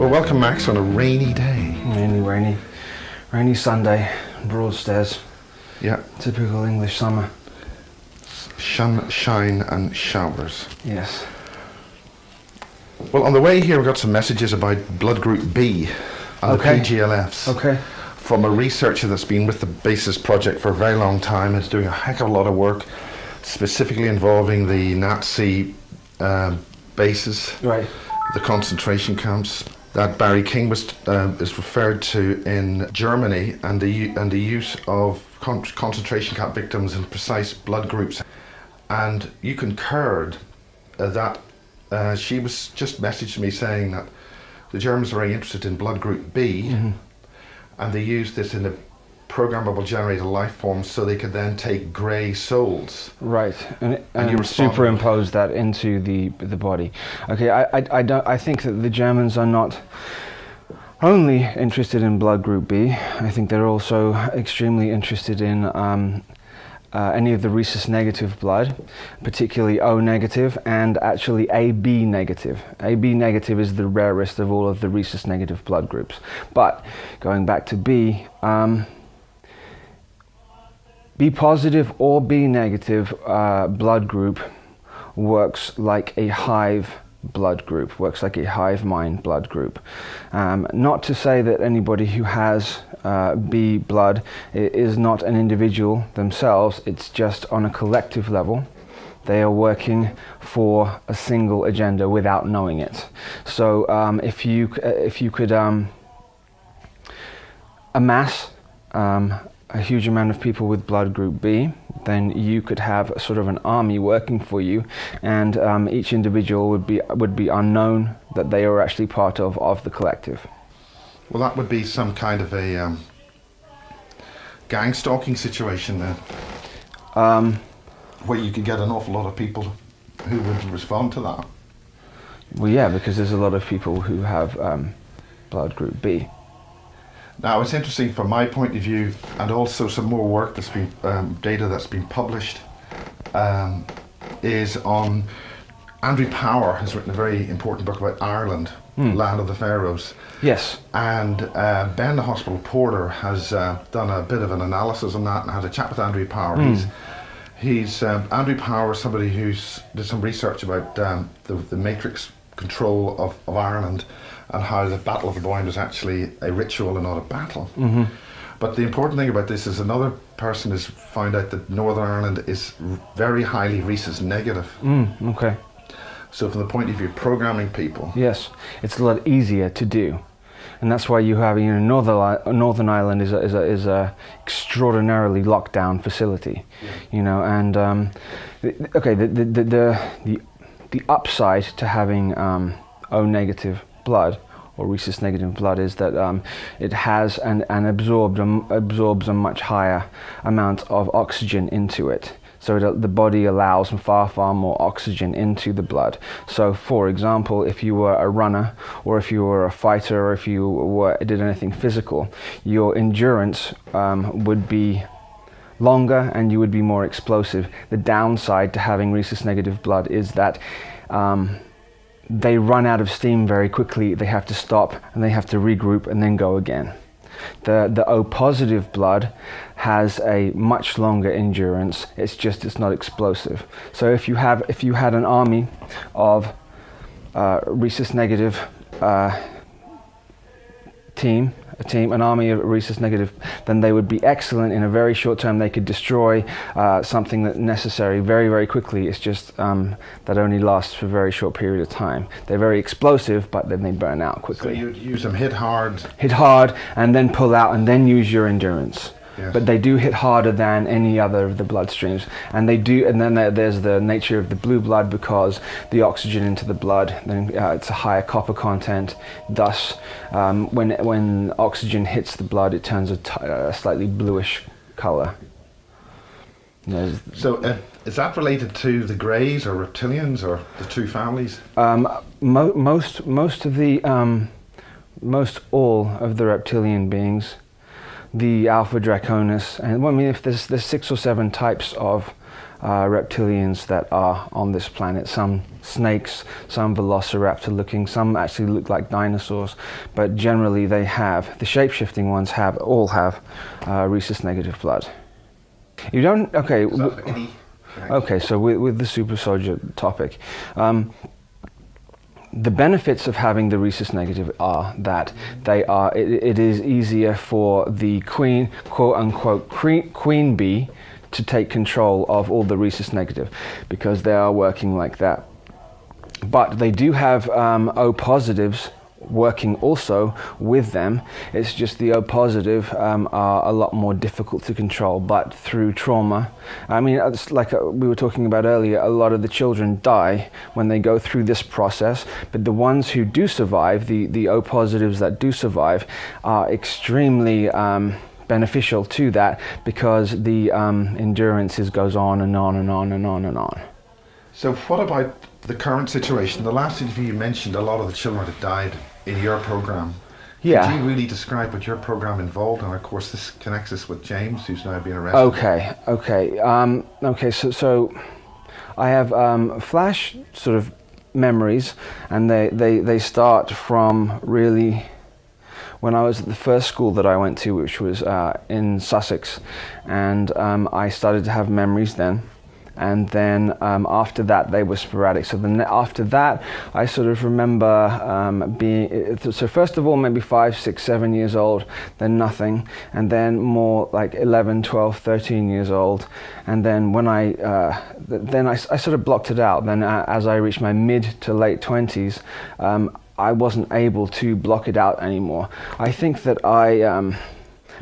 Well, welcome, Max, on a rainy day. Rainy Sunday, Broadstairs. Yeah. Typical English summer. Sunshine and showers. Yes. Well, on the way here, we got some messages about blood group B and the PGLFs. Okay. From a researcher that's been with the BASIS project for a very long time, is doing a heck of a lot of work, specifically involving the Nazi bases, Right. the concentration camps that Barry King is referred to in Germany, and the use of concentration camp victims in precise blood groups. And you concurred that she was just messaged me saying that the Germans are very interested in blood group B, and they use this in a programmable generated life form so they could then take grey souls. Right, and you superimpose that into the body. Okay, I think that the Germans are not only interested in blood group B. I think they're also extremely interested in any of the rhesus negative blood, particularly O negative and actually AB negative. AB negative is the rarest of all of the rhesus negative blood groups. But going back to B, B positive or B negative blood group works like a hive blood group, works like a hive mind blood group. Not to say that anybody who has B blood is not an individual themselves, it's just on a collective level. They are working for a single agenda without knowing it. So if you could amass a huge amount of people with blood group B, then you could have a sort of an army working for you, and each individual would be unknown that they are actually part of the collective. Well, that would be some kind of a gang stalking situation then, where you could get an awful lot of people who would respond to that. Well, yeah, because there's a lot of people who have blood group B. Now, it's interesting from my point of view, and also some more work that's been, data that's been published, is on Andrew Power has written a very important book about Ireland, Land of the Pharaohs. Yes. And Ben, the hospital porter, has done a bit of an analysis on that and had a chat with Andrew Power. He's Andrew Power is somebody who's did some research about the matrix control of Ireland, and how the Battle of the Boyne was actually a ritual and not a battle. But the important thing about this is another person has found out that Northern Ireland is very highly rhesus negative. Okay. So from the point of view of programming people, yes, it's a lot easier to do, and that's why you have, you know, Northern Ireland is a extraordinarily locked down facility, you know, and okay, the upside to having O negative blood or rhesus negative blood is that it has and absorbs a much higher amount of oxygen into it. So the body allows far more oxygen into the blood. So for example, if you were a runner, or if you were a fighter, or if you did anything physical, your endurance would be longer and you would be more explosive. The downside to having rhesus negative blood is that they run out of steam very quickly. They have to stop and they have to regroup and then go again. The O positive blood has a much longer endurance. It's not explosive. So if you had an army of rhesus negative an army of rhesus negative, then they would be excellent in a very short term. They could destroy something that's necessary very, very quickly. It's just that only lasts for a very short period of time. They're very explosive, but then they burn out quickly. So you'd use them hit hard, and then pull out, and then use your endurance. Yes. But they do hit harder than any other of the blood streams, and they do. And then there's the nature of the blue blood, because the oxygen into the blood, then it's a higher copper content. Thus, when oxygen hits the blood, it turns a slightly bluish color. So is that related to the Greys or reptilians or the two families? Most all of the reptilian beings, the Alpha Draconis, and I mean, if there's 6 or 7 types of reptilians that are on this planet. Some snakes, some velociraptor looking, some actually look like dinosaurs, but generally they have, the shape-shifting ones all have rhesus negative blood. You don't, okay. Okay, so with the super soldier topic, the benefits of having the rhesus negative are that it is easier for the queen, quote unquote, queen bee to take control of all the rhesus negative, because they are working like that. But they do have O positives working also with them. It's just the O positive are a lot more difficult to control, but through trauma, I mean, it's like we were talking about earlier, a lot of the children die when they go through this process, but the ones who do survive, the O positives that do survive, are extremely beneficial to that, because the endurance goes on and on and on and on and on. So what about the current situation? The last interview you mentioned a lot of the children that died in your program. Yeah. Could you really describe what your program involved? And of course this connects us with James, who's now being arrested. Okay, so I have flash sort of memories, and they start from really when I was at the first school that I went to, which was in Sussex, and I started to have memories then. And then after that they were sporadic. So then after that I sort of remember being, so first of all maybe 5, 6, 7 years old, then nothing, and then more like 11, 12, 13 years old, and then when I sort of blocked it out. Then as I reached my mid to late 20s, I wasn't able to block it out anymore. I think that I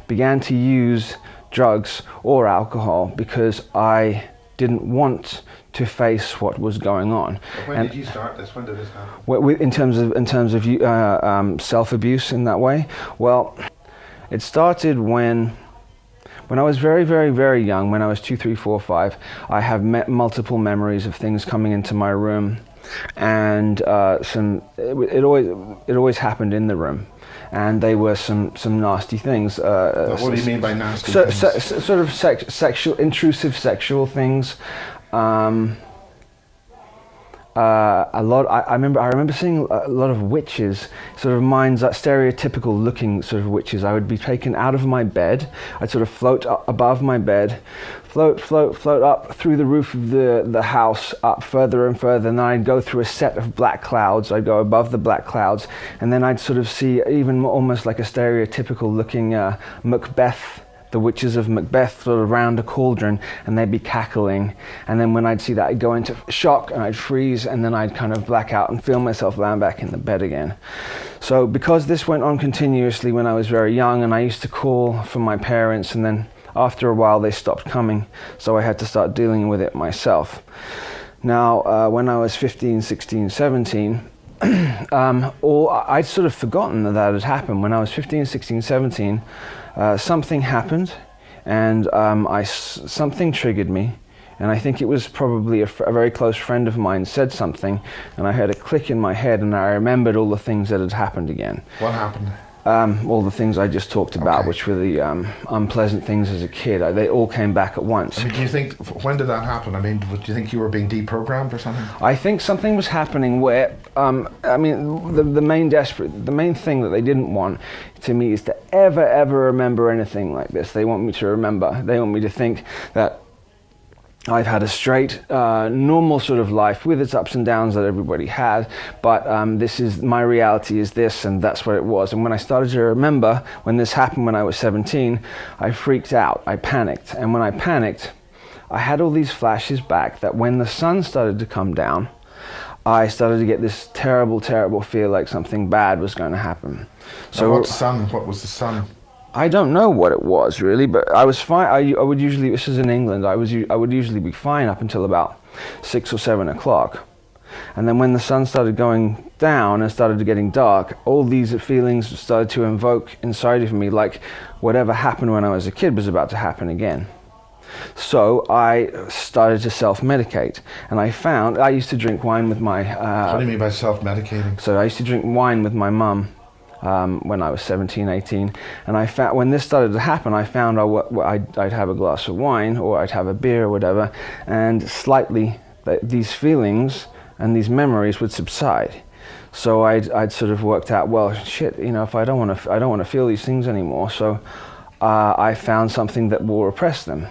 began to use drugs or alcohol because I didn't want to face what was going on. When did you start this? When did this happen? In terms of self-abuse in that way, well, it started when I was very, very, very young. When I was 2, 3, 4, 5, I have multiple memories of things coming into my room, and it always happened in the room. And they were some nasty things. What do you mean by nasty things? Sort of sexual, intrusive sexual things. A lot. I remember seeing a lot of witches, sort of minds, stereotypical looking sort of witches. I would be taken out of my bed. I'd sort of float up above my bed, float up through the roof of the house, up further and further, and then I'd go through a set of black clouds. I'd go above the black clouds, and then I'd sort of see even almost like a stereotypical looking Macbeth, the witches of Macbeth, sort of round a cauldron, and they'd be cackling. And then when I'd see that, I'd go into shock and I'd freeze, and then I'd kind of black out and feel myself lying back in the bed again. So because this went on continuously when I was very young, and I used to call for my parents, and then after a while they stopped coming, so I had to start dealing with it myself. Now, when I was 15, 16, 17, I'd sort of forgotten that had happened. When I was 15, 16, 17, something happened, and something triggered me, and I think it was probably a very close friend of mine said something, and I heard a click in my head, and I remembered all the things that had happened again. What happened? All the things I just talked about, which were the unpleasant things as a kid. They all came back at once. I mean, do you think, when did that happen? I mean, do you think you were being deprogrammed or something? I think something was happening where, I mean, the main thing that they didn't want to me is to ever remember anything like this. They want me to remember. They want me to think that I've had a straight, normal sort of life with its ups and downs that everybody has, but my reality is this, and that's what it was. And when I started to remember when this happened when I was 17, I freaked out, I panicked. And when I panicked, I had all these flashes back that when the sun started to come down, I started to get this terrible, terrible feel like something bad was going to happen. So what was the sun? I don't know what it was really, but I was fine. I would usually, this is in England, I would usually be fine up until about 6 or 7 o'clock. And then when the sun started going down and started getting dark, all these feelings started to invoke inside of me, like whatever happened when I was a kid was about to happen again. So I started to self-medicate, and I used to drink wine with my... what do you mean by self-medicating? So I used to drink wine with my mum. when I was 17, 18, and I found when this started to happen, I found I'd have a glass of wine or I'd have a beer or whatever, and slightly these feelings and these memories would subside. So I'd sort of worked out, well, shit, you know, if I don't want to feel these things anymore, so I found something that will repress them.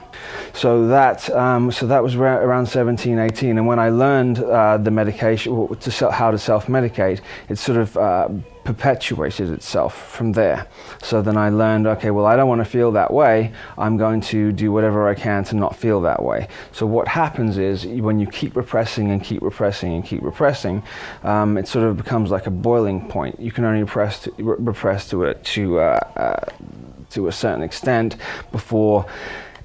So that was around 17, 18, and when I learned the medication, how to self-medicate, it sort of perpetuated itself from there. So then I learned, okay, well, I don't want to feel that way. I'm going to do whatever I can to not feel that way. So what happens is when you keep repressing and keep repressing and keep repressing, it sort of becomes like a boiling point. You can only repress to a certain extent before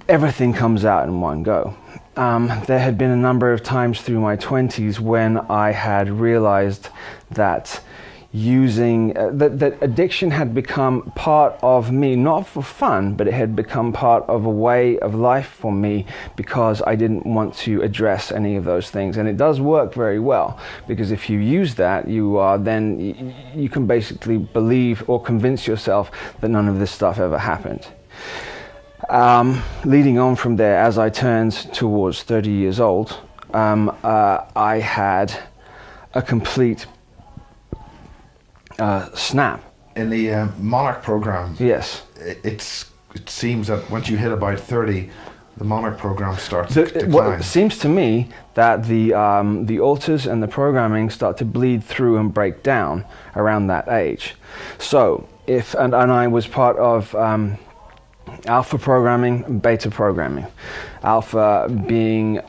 everything comes out in one go. There had been a number of times through my 20s when I had realized that that addiction had become part of me, not for fun, but it had become part of a way of life for me because I didn't want to address any of those things. And it does work very well, because if you use that, you can basically believe or convince yourself that none of this stuff ever happened. Leading on from there, as I turned towards 30 years old, I had a complete snap. In the Monarch program, yes, it seems that once you hit about 30, the Monarch program starts to decline. It seems to me that the alters and the programming start to bleed through and break down around that age. So and I was part of alpha programming, beta programming. Alpha being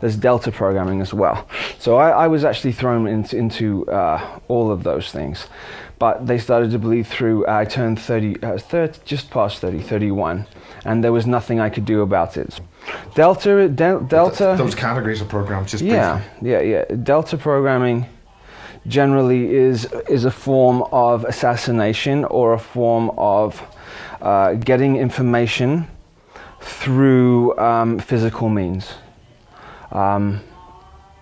there's delta programming as well. So I was actually thrown into all of those things. But they started to bleed through. I turned 30, just past 30, 31, and there was nothing I could do about it. Delta. Those categories of programs, just yeah. Delta programming generally is a form of assassination or a form of getting information through physical means.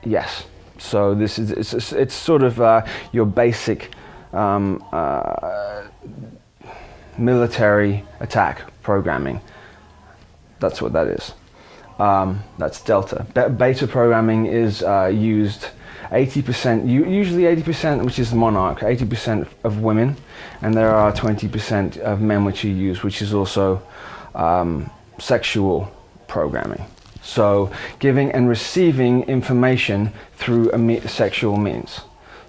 Yes. So this is it's sort of your basic military attack programming. That's what that is. That's Delta. Beta programming is used 80%, usually 80%, which is Monarch, 80% of women, and there are 20% of men which are used, which is also sexual programming. So giving and receiving information through sexual means.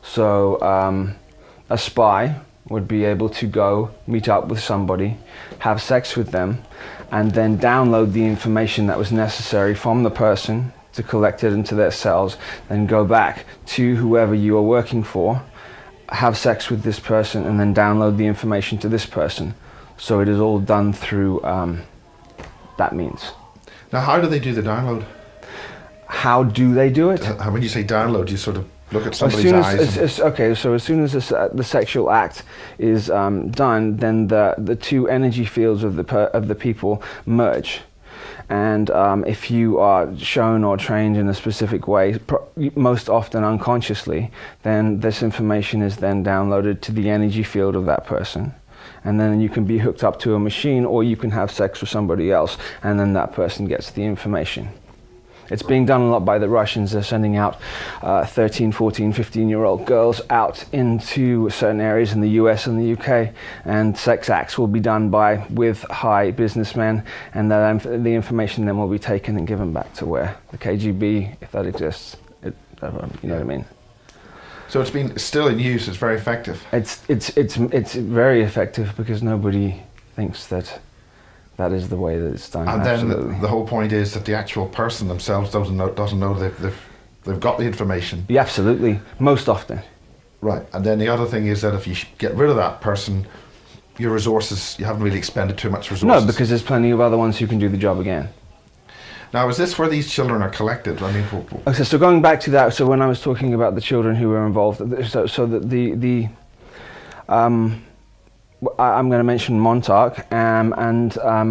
So a spy would be able to go meet up with somebody, have sex with them, and then download the information that was necessary from the person to collect it into their cells, then go back to whoever you are working for, have sex with this person, and then download the information to this person. So it is all done through that means. Now, how do they do the download? How do they do it? When you say download, you sort of look at somebody's eyes. Okay, so as soon as the sexual act is done, then the two energy fields of the people merge. And if you are shown or trained in a specific way, most often unconsciously, then this information is then downloaded to the energy field of that person. And then you can be hooked up to a machine, or you can have sex with somebody else, and then that person gets the information. It's being done a lot by the Russians. They're sending out 13, 14, 15-year-old girls out into certain areas in the US and the UK, and sex acts will be done with high businessmen, and the information then will be taken and given back to where the KGB, if that exists. You know what I mean? So it's been still in use. It's very effective. It's very effective because nobody thinks that is the way that it's done. And Absolutely. then the whole point is that the actual person themselves doesn't know they've got the information. Yeah, absolutely. Most often. Right. And then the other thing is that if you get rid of that person, your resources, you haven't really expended too much resources. No, because there's plenty of other ones who can do the job again. Now, is this where these children are collected? I mean, okay, so going back to that, so when I was talking about the children who were involved, so that I'm going to mention Montauk,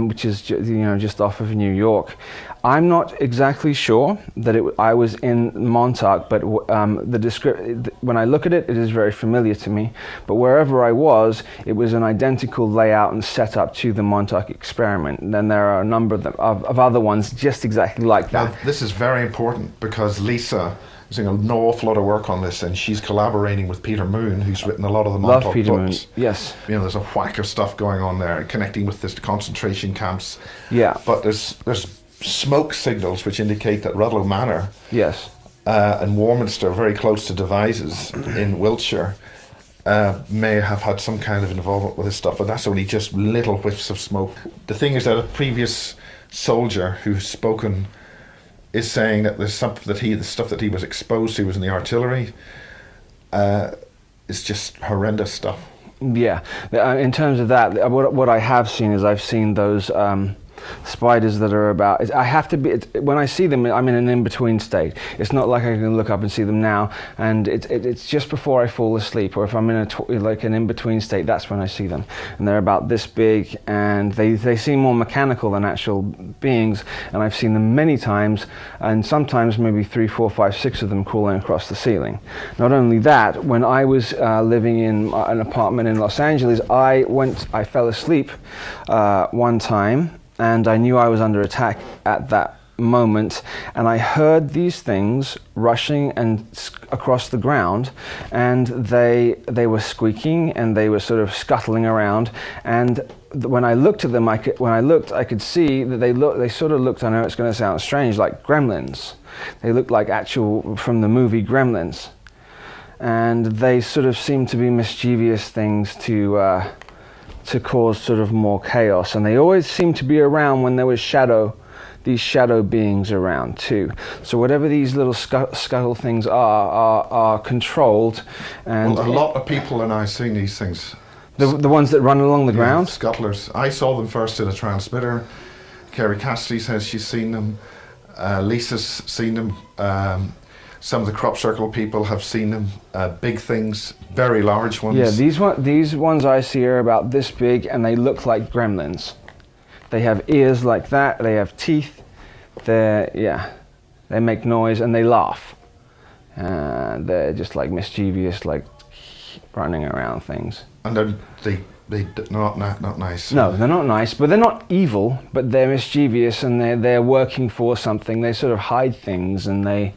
which is just off of New York. I'm not exactly sure that I was in Montauk, but when I look at it, it is very familiar to me. But wherever I was, it was an identical layout and setup to the Montauk experiment. And then there are a number of other ones just exactly like that. Now, this is very important because Lisa is doing an awful lot of work on this, and she's collaborating with Peter Moon, who's written a lot of the Montauk Love Peter books. Moon, yes. There's a whack of stuff going on there, connecting with this concentration camps. Yeah. But there's smoke signals which indicate that Rudloe Manor, yes, and Warminster, very close to Devizes in Wiltshire, may have had some kind of involvement with this stuff, but that's only just little whiffs of smoke. The thing is that a previous soldier who's spoken is saying that there's something that the stuff that he was exposed to was in the artillery. It's just horrendous stuff. Yeah, in terms of that, what I have seen is I've seen those spiders that are about. I have to be when I see them. I'm in an in-between state. It's not like I can look up and see them now, and it's just before I fall asleep, or if I'm in like an in-between state, that's when I see them. And they're about this big, and they seem more mechanical than actual beings. And I've seen them many times, and sometimes maybe 3, 4, 5, 6 of them crawling across the ceiling. Not only that, when I was living in an apartment in Los Angeles, I fell asleep one time. And I knew I was under attack at that moment, and I heard these things rushing and across the ground, and they were squeaking and they were sort of scuttling around. And when I looked at them, I could see that they sort of looked. I know it's going to sound strange, like gremlins. They looked like actual from the movie Gremlins, and they sort of seemed to be mischievous things to cause sort of more chaos, and they always seem to be around when there was these shadow beings around too. So whatever these little scuttle things are controlled. And well, a lot of people are now seeing these things. The ones that run along the ground? Scuttlers. I saw them first in a transmitter. Kerry Cassidy says she's seen them. Lisa's seen them. Some of the crop circle people have seen them, big things, very large ones. Yeah, these ones I see are about this big, and they look like gremlins. They have ears like that, they have teeth, they make noise, and they laugh. They're just like mischievous, like running around things. And they're not nice. No, they're not nice, but they're not evil, but they're mischievous, and they're working for something. They sort of hide things, and they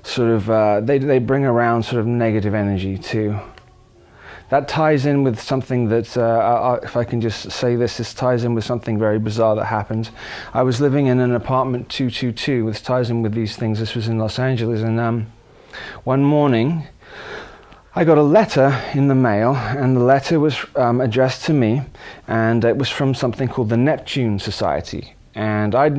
sort of they bring around sort of negative energy too. That ties in with something that, if I can just say this ties in with something very bizarre that happened. I was living in an apartment 222, which ties in with these things. This was in Los Angeles, and one morning I got a letter in the mail, and the letter was addressed to me, and it was from something called the Neptune Society. And I'd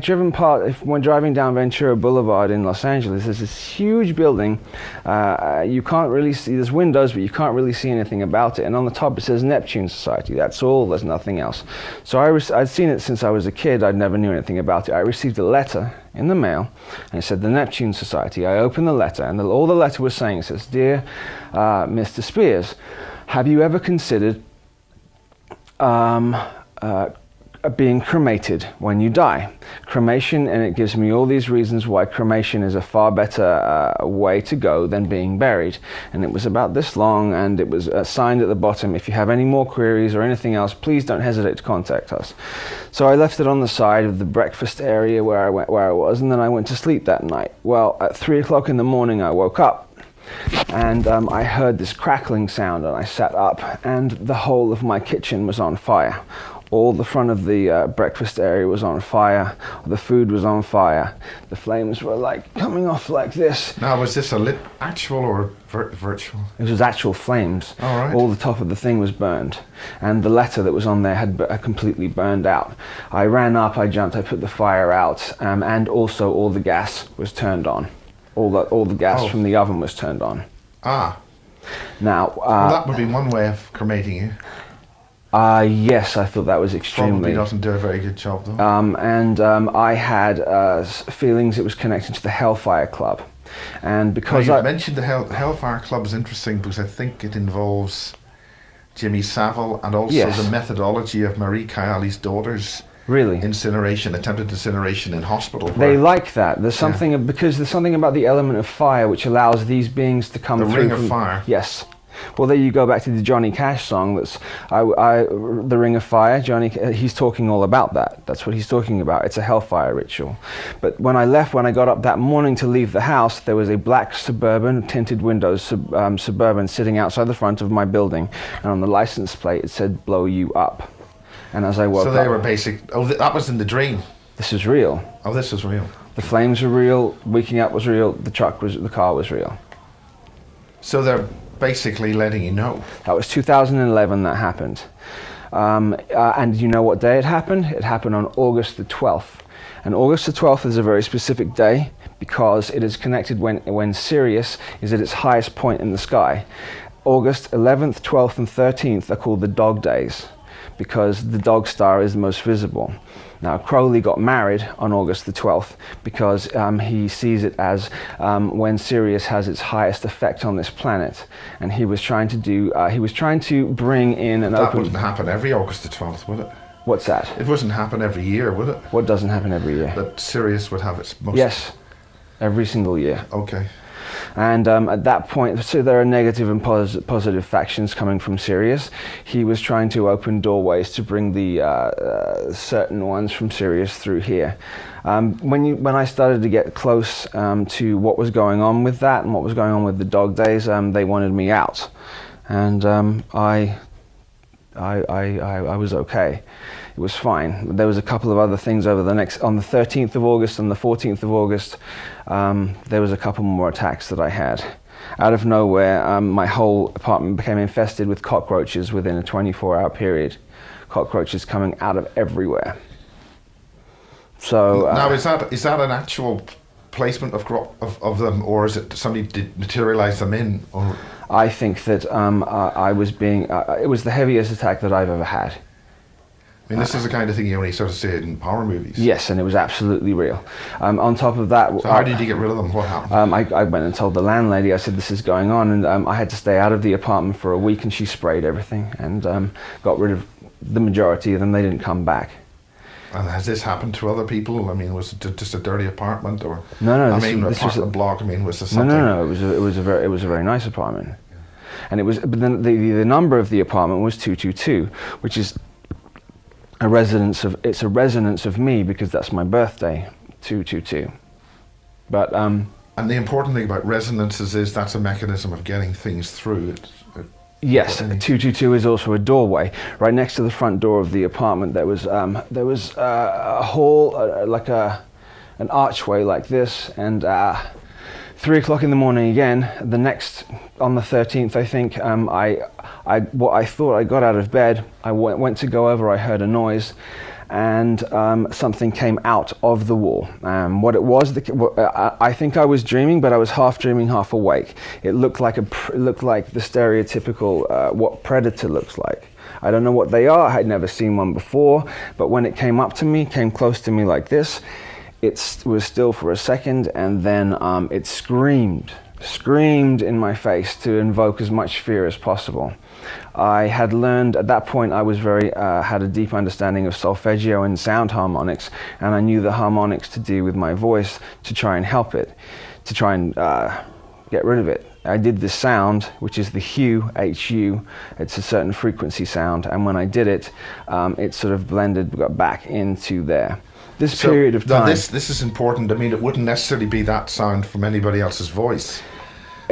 driven when driving down Ventura Boulevard in Los Angeles, there's this huge building. You can't really see, there's windows, but you can't really see anything about it. And on the top it says Neptune Society. That's all, there's nothing else. So I'd seen it since I was a kid. I never knew anything about it. I received a letter in the mail, and it said the Neptune Society. I opened the letter, and all the letter was saying, it says, "Dear Mr. Spiers, have you ever considered being cremated when you die? Cremation," and it gives me all these reasons why cremation is a far better way to go than being buried. And it was about this long, and it was signed at the bottom, "If you have any more queries or anything else, please don't hesitate to contact us." So I left it on the side of the breakfast area where I was, and then I went to sleep that night. Well, at 3 o'clock in the morning I woke up, and I heard this crackling sound, and I sat up, and the whole of my kitchen was on fire. All the front of the breakfast area was on fire. The food was on fire. The flames were like coming off like this. Now, was this actual or virtual? It was actual flames. All right. All the top of the thing was burned, and the letter that was on there had completely burned out. I ran up, I jumped, I put the fire out, and also all the gas was turned on. All the gas from the oven was turned on. Ah. Now, well, that would be one way of cremating you. Yes, I thought that was extremely... Probably doesn't do a very good job, though. I had feelings it was connected to the Hellfire Club. And because you mentioned the Hellfire Club is interesting because I think it involves Jimmy Savile, and also Yes. the methodology of Marie Kayali's daughter's Really? attempted incineration in hospital. They like that. There's something because there's something about the element of fire which allows these beings to come The through. Ring of Fire. Yes. Well, there you go back to the Johnny Cash song. That's the Ring of Fire. Johnny, he's talking all about that. That's what he's talking about. It's a hellfire ritual. But when I got up that morning to leave the house, there was a black Suburban, tinted windows Suburban sitting outside the front of my building, and on the license plate it said "Blow you up." And as I woke up, so they were that was in the dream. This is real. Oh, this was real. The flames were real. Waking up was real. The car was real. So they're basically letting you know. That was 2011 that happened. And you know what day it happened? It happened on August the 12th. And August the 12th is a very specific day because it is connected when Sirius is at its highest point in the sky. August 11th, 12th, and 13th are called the dog days because the dog star is the most visible. Now, Crowley got married on August the 12th because he sees it as when Sirius has its highest effect on this planet, and he was trying to bring in an That open. wouldn't happen every August the 12th, would it? What's that? It wouldn't happen every year, would it? What doesn't happen every year? That Sirius would have its most... Yes, every single year. Okay. And at that point, so there are negative and positive factions coming from Sirius. He was trying to open doorways to bring the certain ones from Sirius through here. When I started to get close to what was going on with that and what was going on with the dog days, they wanted me out, and I was okay. It was fine. There was a couple of other things on the 13th of August and the 14th of August, there was a couple more attacks that I had. Out of nowhere, my whole apartment became infested with cockroaches within a 24-hour period. Cockroaches coming out of everywhere. So now, is that an actual placement of them, or is it somebody did materialize them in? Or? I think that I was being. It was the heaviest attack that I've ever had. I mean, this is the kind of thing you only sort of see in horror movies. Yes, and it was absolutely real. On top of that... So how did you get rid of them? What happened? I went and told the landlady, I said, this is going on, and I had to stay out of the apartment for a week, and she sprayed everything, and got rid of the majority of them. They didn't come back. And has this happened to other people? I mean, was it just a dirty apartment, or... No, this was a block. I mean, was this something... No, it was a very nice apartment. Yeah. And it was... But then the number of the apartment was 222, which is... It's a resonance of me because that's my birthday, 222. But and the important thing about resonances is that's a mechanism of getting things through. Yes, 222 is also a doorway. Right next to the front door of the apartment, there was a hall, like an archway like this, and 3 o'clock in the morning again. On the 13th, I think, I thought I got out of bed. I went to go over. I heard a noise, and something came out of the wall. What it was, I think I was dreaming, but I was half dreaming, half awake. It looked like the stereotypical what predator looks like. I don't know what they are. I had never seen one before, but when it came close to me like this. It was still for a second, and then it screamed in my face to invoke as much fear as possible. I had learned at that point, I was had a deep understanding of solfeggio and sound harmonics, and I knew the harmonics to do with my voice to try and help it, to try and get rid of it. I did this sound, which is the HU, H-U. It's a certain frequency sound, and when I did it, it sort of got back into there. This period of time... This is important. I mean, it wouldn't necessarily be that sound from anybody else's voice.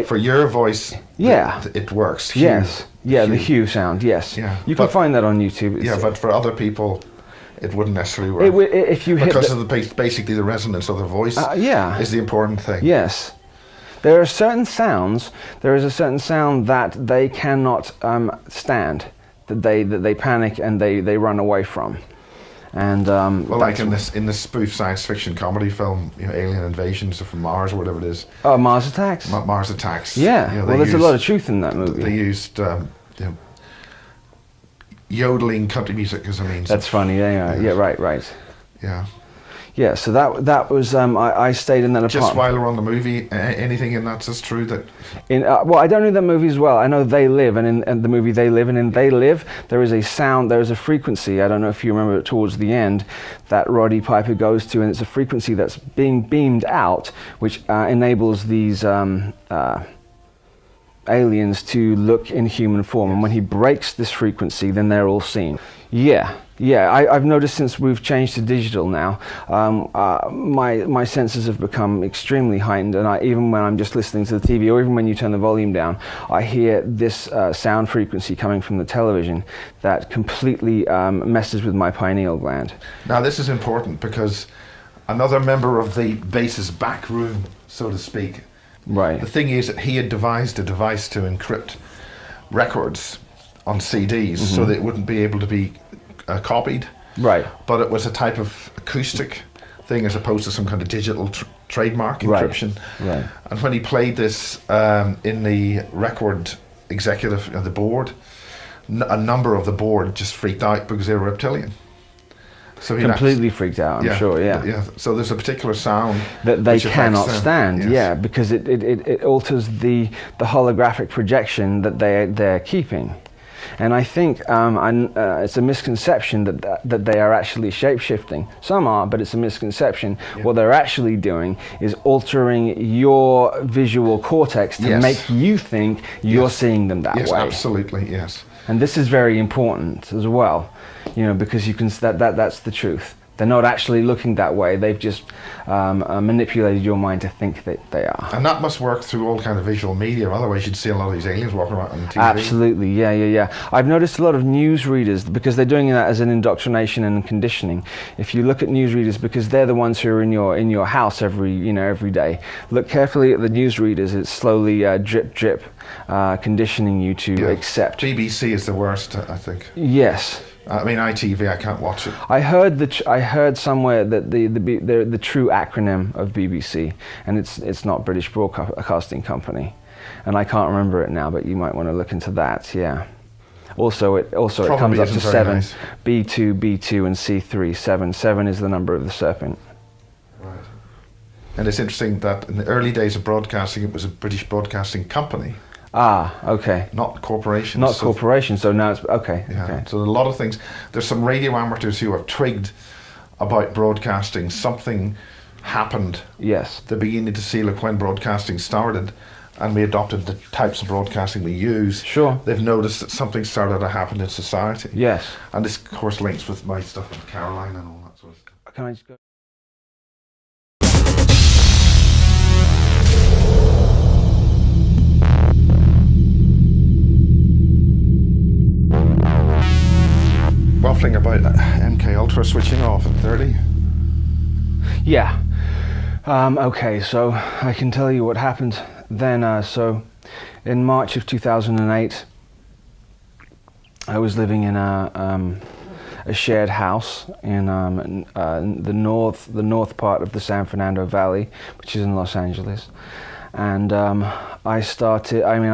For your voice, yeah, it works. Yes. Yeah, the HU sound, yes. Yeah. You can find that on YouTube. Yeah, but for other people, it wouldn't necessarily work. If you because of basically the resonance of the voice is the important thing. Yes. There are certain sounds, there is a certain sound that they cannot stand, that they panic and they run away from. And well, like in this spoof science fiction comedy film, Alien Invasions from Mars or whatever it is. Oh, Mars Attacks. Mars Attacks. Yeah. Well, there's a lot of truth in that movie. They used yodeling country music as a means. That's funny. Yeah. Right. Yeah. Yeah, so that was I stayed in that apartment. Just while we're on the movie, anything in that's as true that... Well, I don't know that movie as well. I know They Live, and in the movie They Live, and in They Live, there is a sound, there is a frequency, I don't know if you remember it towards the end, that Roddy Piper goes to, and it's a frequency that's being beamed out, which enables these aliens to look in human form. Yes. And when he breaks this frequency, then they're all seen. Yeah, I've noticed since we've changed to digital now, my senses have become extremely heightened, and even when I'm just listening to the TV, or even when you turn the volume down, I hear this sound frequency coming from the television that completely messes with my pineal gland. Now this is important because another member of the base's back room, so to speak, right. The thing is that he had devised a device to encrypt records on CDs, mm-hmm. so that it wouldn't be able to be copied. Right. But it was a type of acoustic thing as opposed to some kind of digital trademark encryption. Right. And when he played this in the record executive of the board, a number of the board just freaked out because they were reptilian. So he completely freaked out, I'm sure, yeah. Yeah. So there's a particular sound that they cannot stand, yes. Yeah, because it alters the holographic projection that they're keeping. And I think it's a misconception that they are actually shape-shifting. Some are, but it's a misconception. Yeah. What they're actually doing is altering your visual cortex to yes. make you think you're yes. seeing them that yes, way. Absolutely, yes. And this is very important as well, because you can that's the truth. They're not actually looking that way. They've just manipulated your mind to think that they are. And that must work through all kind of visual media. Otherwise, you'd see a lot of these aliens walking around on TV. Absolutely, yeah. I've noticed a lot of newsreaders, because they're doing that as an indoctrination and conditioning. If you look at newsreaders, because they're the ones who are in your house every day. Look carefully at the newsreaders. It's slowly drip, conditioning you to accept. BBC is the worst, I think. Yes. I mean, ITV, I can't watch it. I heard somewhere that the true acronym of BBC, and it's not British Broadcasting Company, and I can't remember it now. But you might want to look into that. Yeah. Also it comes up to 7. Nice. B2, and C3. 7 is the number of the serpent. Right. And it's interesting that in the early days of broadcasting, it was a British Broadcasting Company. Ah, okay. Not corporations. Not corporations, so now it's... Okay, yeah, okay. So a lot of things... There's some radio amateurs who have twigged about broadcasting. Something happened. Yes. They're beginning to see, look, when broadcasting started and we adopted the types of broadcasting we use, sure. They've noticed that something started to happen in society. Yes. And this, of course, links with my stuff with Caroline and all that sort of stuff. Can I just go... Waffling about MK Ultra switching off at 30. Yeah. Okay, so I can tell you what happened then. So in March of 2008, I was living in a shared house in the north part of the San Fernando Valley, which is in Los Angeles, and I started. I mean,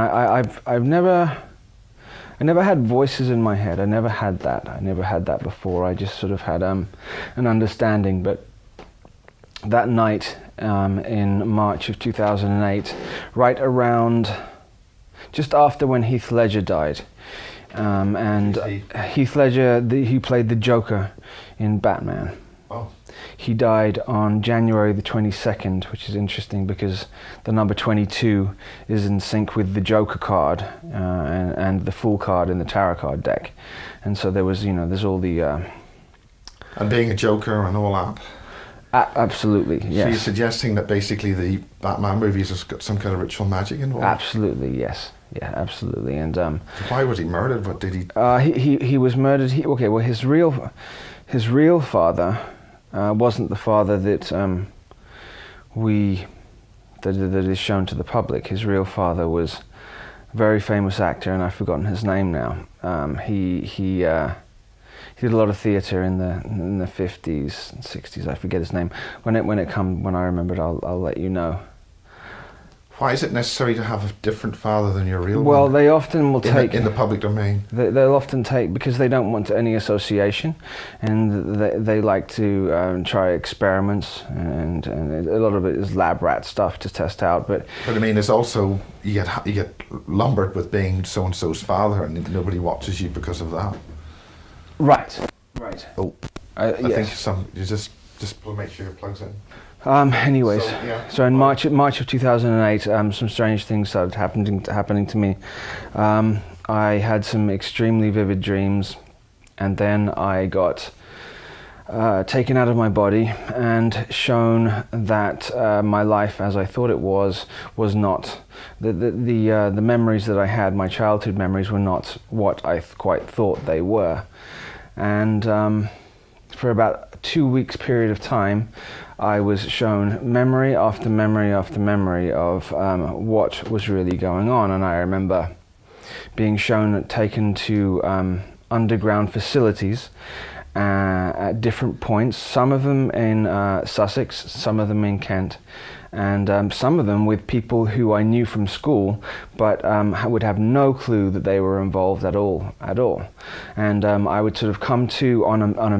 I never had voices in my head. I never had that. I never had that before. I just sort of had an understanding. But that night in March of 2008, right around, just after when Heath Ledger died, and Heath Ledger, he played the Joker in Batman. Oh. He died on January the 22nd, which is interesting because the number 22 is in sync with the Joker card and the Fool card in the tarot card deck. And so there was, there's all the... and being a Joker and all that. Absolutely, yes. So you're suggesting that basically the Batman movies has got some kind of ritual magic involved? Absolutely, yes. Yeah, absolutely. And why was he murdered? What did he... He was murdered... his real father... wasn't the father that that is shown to the public. His real father was a very famous actor, and I've forgotten his name now. He did a lot of theatre in the 50s and 60s. I forget his name. When I remember it, I'll let you know. Why is it necessary to have a different father than your real Well, one? they often will take In the public domain. They'll often take, because they don't want any association, and they like to try experiments, and a lot of it is lab rat stuff to test out. But I mean, there's also you get lumbered with being so and so's father, and nobody watches you because of that. right. Oh, I Yes. think you just make sure your plugs in. Anyways, So, yeah. so in March of 2008, some strange things started happening to me. I had some extremely vivid dreams, and then I got taken out of my body and shown that my life, as I thought it was not. The memories that I had, my childhood memories, were not what I quite thought they were. And for about a 2 weeks period of time, I was shown memory after memory after memory of what was really going on. And I remember being taken to underground facilities at different points, some of them in Sussex, some of them in Kent, and some of them with people who I knew from school, but would have no clue that they were involved at all. And I would sort of come to on a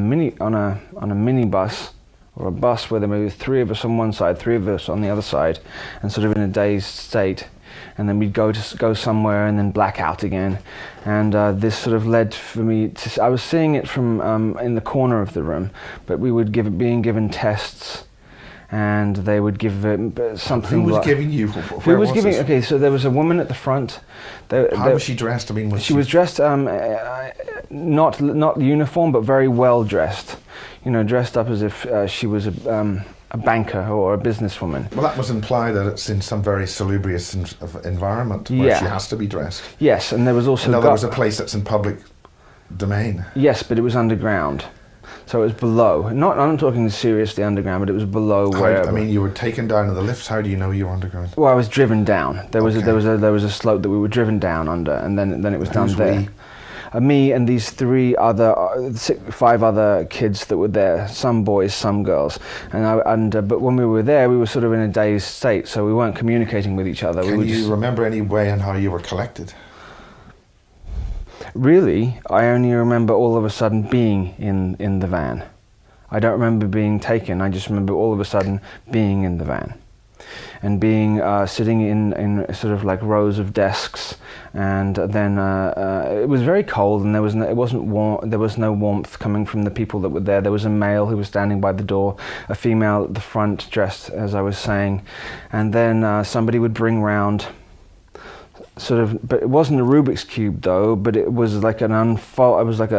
minibus, or a bus where there were 3 of us on one side, 3 of us on the other side, and sort of in a dazed state. And then we'd go somewhere and then black out again. And this sort of led for me to, I was seeing it from in the corner of the room, but we would being given tests, and they would give something. Who was like, giving you? Who was giving? Okay, so there was a woman at the front. How was she dressed? I mean, she was dressed not uniform, but very well dressed. You know, dressed up as if she was a banker or a businesswoman. Well, that must imply that it's in some very salubrious environment where she has to be dressed. Yes, and there was also... No, there was a place that's in public domain. Yes, but it was underground. So it was below. I'm talking seriously underground, but it was below wherever. I mean, you were taken down in the lifts. How do you know you were underground? Well, I was driven down. There was a slope that we were driven down under, and then it was down there. We? Me and these 5 other kids that were there, some boys, some girls, but when we were there, we were sort of in a dazed state, so we weren't communicating with each other. Can you remember any way on how you were collected? Really, I only remember all of a sudden being in the van. I don't remember being taken. I just remember all of a sudden being in the van, and being sitting in sort of like rows of desks, and then it was very cold, and it wasn't warm. There was no warmth coming from the people that were there. There was a male who was standing by the door, a female at the front dressed as I was saying, and then somebody would bring round sort of, but it wasn't a Rubik's Cube though, but it was like an unfold. It was like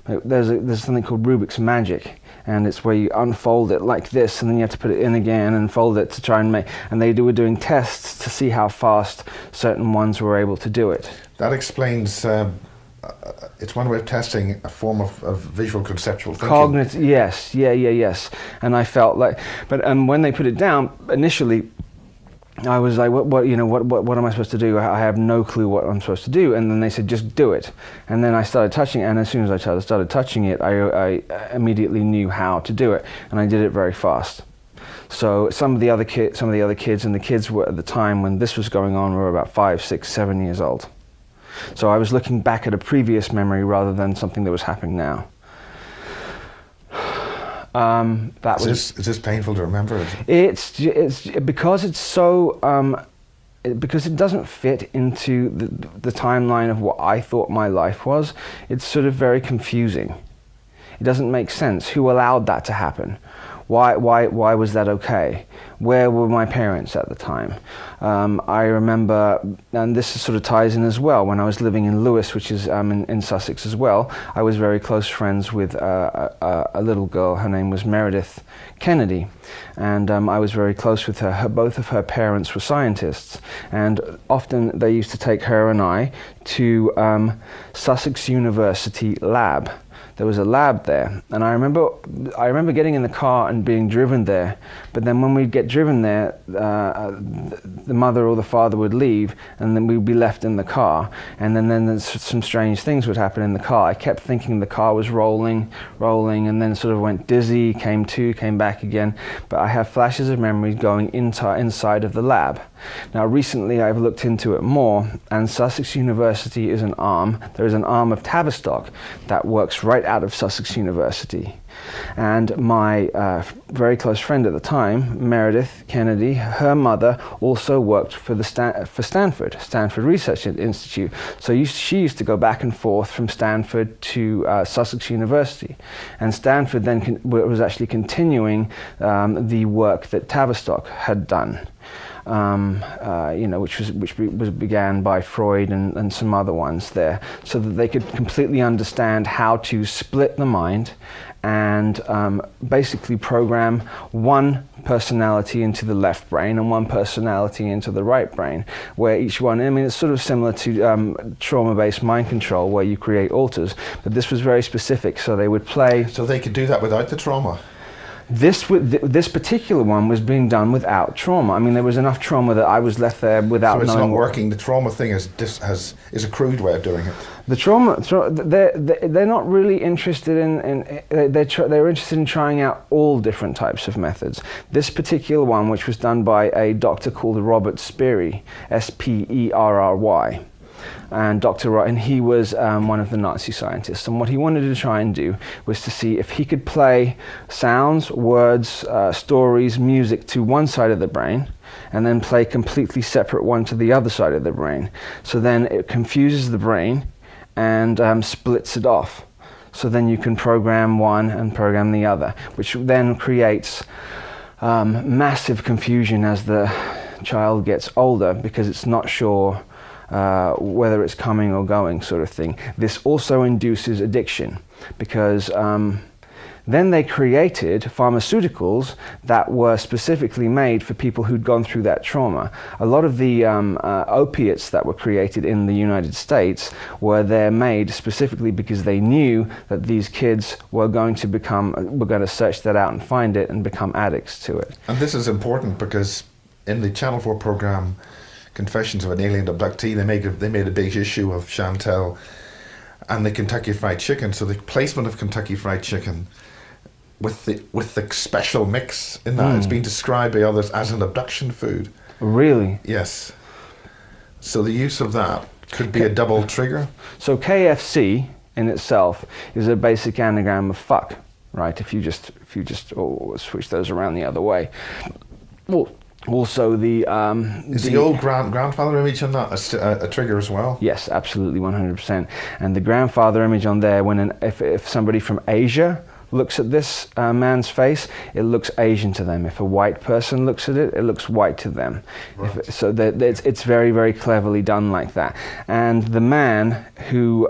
there's something called Rubik's Magic, and it's where you unfold it like this, and then you have to put it in again and fold it to try and make. And they were doing tests to see how fast certain ones were able to do it. That explains. It's one way of testing a form of visual conceptual thinking. Cognitive, yes, yes. And I felt like, but when they put it down initially, I was like, what am I supposed to do? I have no clue what I'm supposed to do. And then they said, just do it. And then I started touching it, and as soon as I started touching it, I immediately knew how to do it, and I did it very fast. So some of the other kids, and the kids were at the time when this was going on were about 5, 6, 7 years old. So I was looking back at a previous memory rather than something that was happening now. Is this painful to remember? It's because it's so because it doesn't fit into the timeline of what I thought my life was. It's sort of very confusing. It doesn't make sense. Who allowed that to happen? Why was that okay? Where were my parents at the time? I remember, and this sort of ties in as well, when I was living in Lewes, which is in Sussex as well, I was very close friends with a little girl. Her name was Meredith Kennedy, and I was very close with her. Both of her parents were scientists, and often they used to take her and I to Sussex University lab, there was a lab there, and I remember getting in the car and being driven there. But then when we'd get driven there, the mother or the father would leave, and then we'd be left in the car. And then some strange things would happen in the car. I kept thinking the car was rolling, and then sort of went dizzy, came to, came back again. But I have flashes of memories going inside of the lab. Now recently I've looked into it more, and Sussex University is an arm. There is an arm of Tavistock that works right out of Sussex University. And my very close friend at the time, Meredith Kennedy, her mother also worked for Stanford Research Institute. So she used to go back and forth from Stanford to Sussex University. And Stanford then was actually continuing the work that Tavistock had done. Which began by Freud and some other ones there, so that they could completely understand how to split the mind and basically program one personality into the left brain and one personality into the right brain, where each one, I mean, it's sort of similar to trauma-based mind control, where you create alters, but this was very specific, so they would play... So they could do that without the trauma? This particular one was being done without trauma. I mean, there was enough trauma that I was left there without knowing. So it's not working. The trauma thing is a crude way of doing it. The trauma, they're not really interested in they're interested in trying out all different types of methods. This particular one, which was done by a doctor called Robert Spiers, Sperry. And he was one of the Nazi scientists, and what he wanted to try and do was to see if he could play sounds, words, stories, music to one side of the brain, and then play completely separate one to the other side of the brain. So then it confuses the brain and splits it off. So then you can program one and program the other, which then creates massive confusion as the child gets older, because it's not sure whether it's coming or going, sort of thing. This also induces addiction, because then they created pharmaceuticals that were specifically made for people who'd gone through that trauma. A lot of the opiates that were created in the United States were made specifically because they knew that these kids were going to search that out and find it and become addicts to it. And this is important because in the Channel 4 program Confessions of an Alien Abductee, they made a big issue of Chantel and the Kentucky Fried Chicken. So the placement of Kentucky Fried Chicken with the special mix in that, it's been described by others as an abduction food. Really? Yes. So the use of that could be a double trigger. So KFC in itself is a basic anagram of fuck, right? If you just switch those around the other way. Well, also is the old grandfather image on that a trigger as well? Yes, absolutely, 100%. And the grandfather image on there, if somebody from Asia looks at this man's face, it looks Asian to them. If a white person looks at it, it looks white to them. Right. It's very, very cleverly done like that. And the man who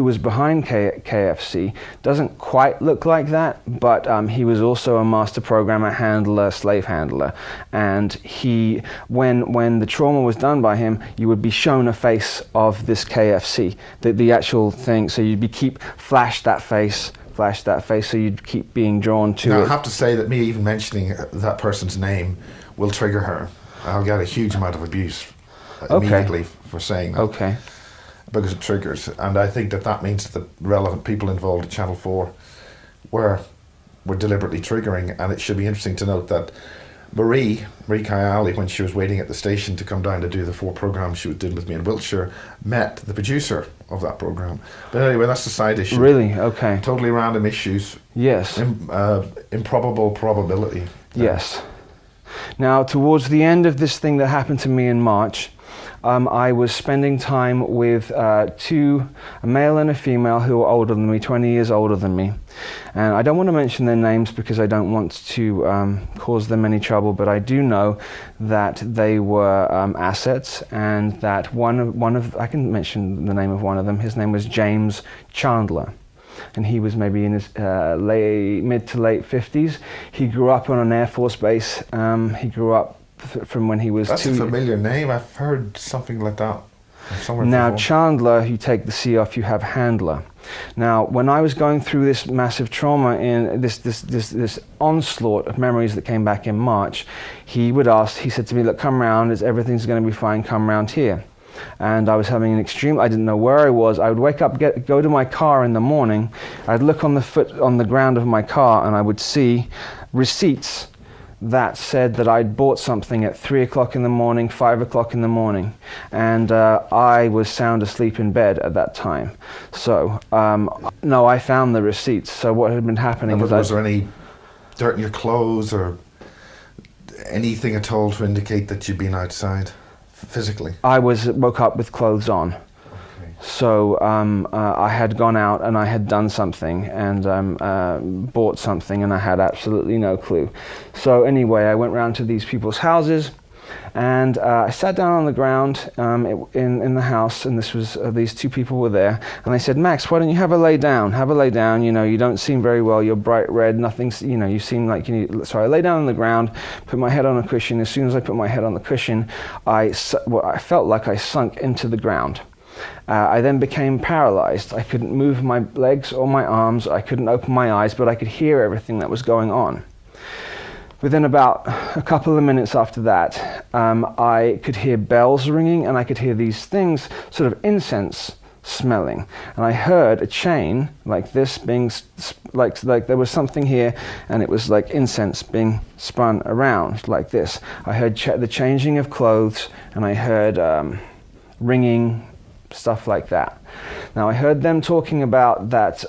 was behind KFC doesn't quite look like that, but he was also a master programmer, handler, slave handler. And when the trauma was done by him, you would be shown a face of this KFC, the actual thing. So you'd flash that face, so you'd keep being drawn to now, it. I have to say that me even mentioning that person's name will trigger her. I'll get a huge amount of abuse immediately for saying that. Okay. Because it triggers, and I think that means that relevant people involved at Channel 4 were deliberately triggering. And it should be interesting to note that Marie Kayali, when she was waiting at the station to come down to do the 4 programs she was doing with me in Wiltshire, met the producer of that program. But anyway, that's a side issue. Really? Okay. Totally random issues. Yes. Improbable probability. Yes. Now, towards the end of this thing that happened to me in March, I was spending time with two, a male and a female, who were older than me, 20 years older than me. And I don't want to mention their names because I don't want to cause them any trouble, but I do know that they were assets, and that I can mention the name of one of them. His name was James Chandler. And he was maybe in his mid to late 50s. He grew up on an Air Force base. He grew up from when he was That's a familiar name. I've heard something like that. Somewhere Now, before. Chandler, you take the C off, you have handler. Now, when I was going through this massive trauma in this onslaught of memories that came back in March, he said to me, look, come round, everything's going to be fine, come round here. And I was having an extreme, I didn't know where I was. I would wake up, go to my car in the morning, I'd look on the ground of my car, and I would see receipts that said that I'd bought something at 3 o'clock in the morning, 5 o'clock in the morning, and I was sound asleep in bed at that time. So, no, I found the receipts. So what had been happening was there any dirt in your clothes or anything at all to indicate that you'd been outside physically? I woke up with clothes on. So I had gone out and I had done something and bought something, and I had absolutely no clue. So anyway, I went round to these people's houses, and I sat down on the ground in the house, and this was these two people were there, and they said, Max, why don't you have a lay down? Have a lay down. You know, you don't seem very well. You're bright red. Nothing's. You know, you seem like you need. So I lay down on the ground, put my head on a cushion. As soon as I put my head on the cushion, I felt like I sunk into the ground. I then became paralyzed. I couldn't move my legs or my arms. I couldn't open my eyes, but I could hear everything that was going on. Within about a couple of minutes after that, I could hear bells ringing, and I could hear these things, sort of incense smelling. And I heard a chain like this being, like there was something here, and it was like incense being spun around like this. I heard the changing of clothes, and I heard ringing, stuff like that. Now I heard them talking about that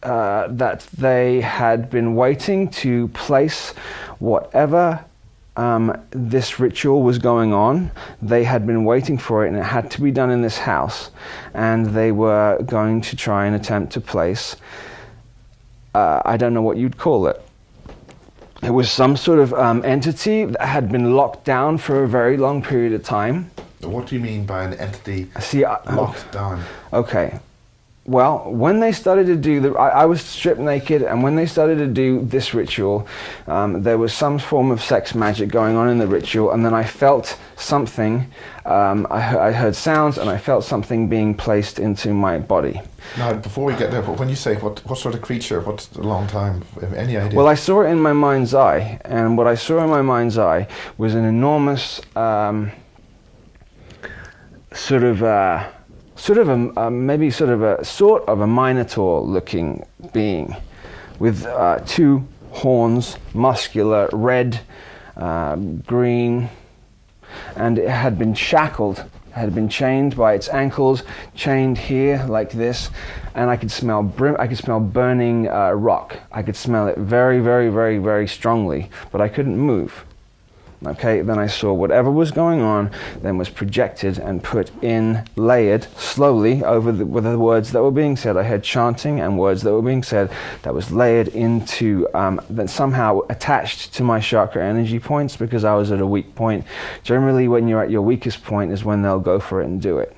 that they had been waiting to place whatever this ritual was going on. They had been waiting for it, and it had to be done in this house, and they were going to try and attempt to place I don't know what you'd call it. It was some sort of entity that had been locked down for a very long period of time. What do you mean by an entity locked down? Okay. Well, when they started to do I was stripped naked, and when they started to do this ritual, there was some form of sex magic going on in the ritual, and then I felt something, I heard sounds, and I felt something being placed into my body. Now, before we get there, but when you say what sort of creature, what's a long time, any idea? Well, I saw it in my mind's eye, and what I saw in my mind's eye was an enormous sort of a minotaur-looking being with two horns, muscular, red, green, and it had been shackled, had been chained by its ankles, chained here like this, and I could smell burning rock. I could smell it very, very, very, very strongly, but I couldn't move. Okay, then I saw whatever was going on, then was projected and put in, layered slowly over with the words that were being said. I heard chanting and words that were being said that was layered into, that somehow attached to my chakra energy points, because I was at a weak point. Generally, when you're at your weakest point is when they'll go for it and do it.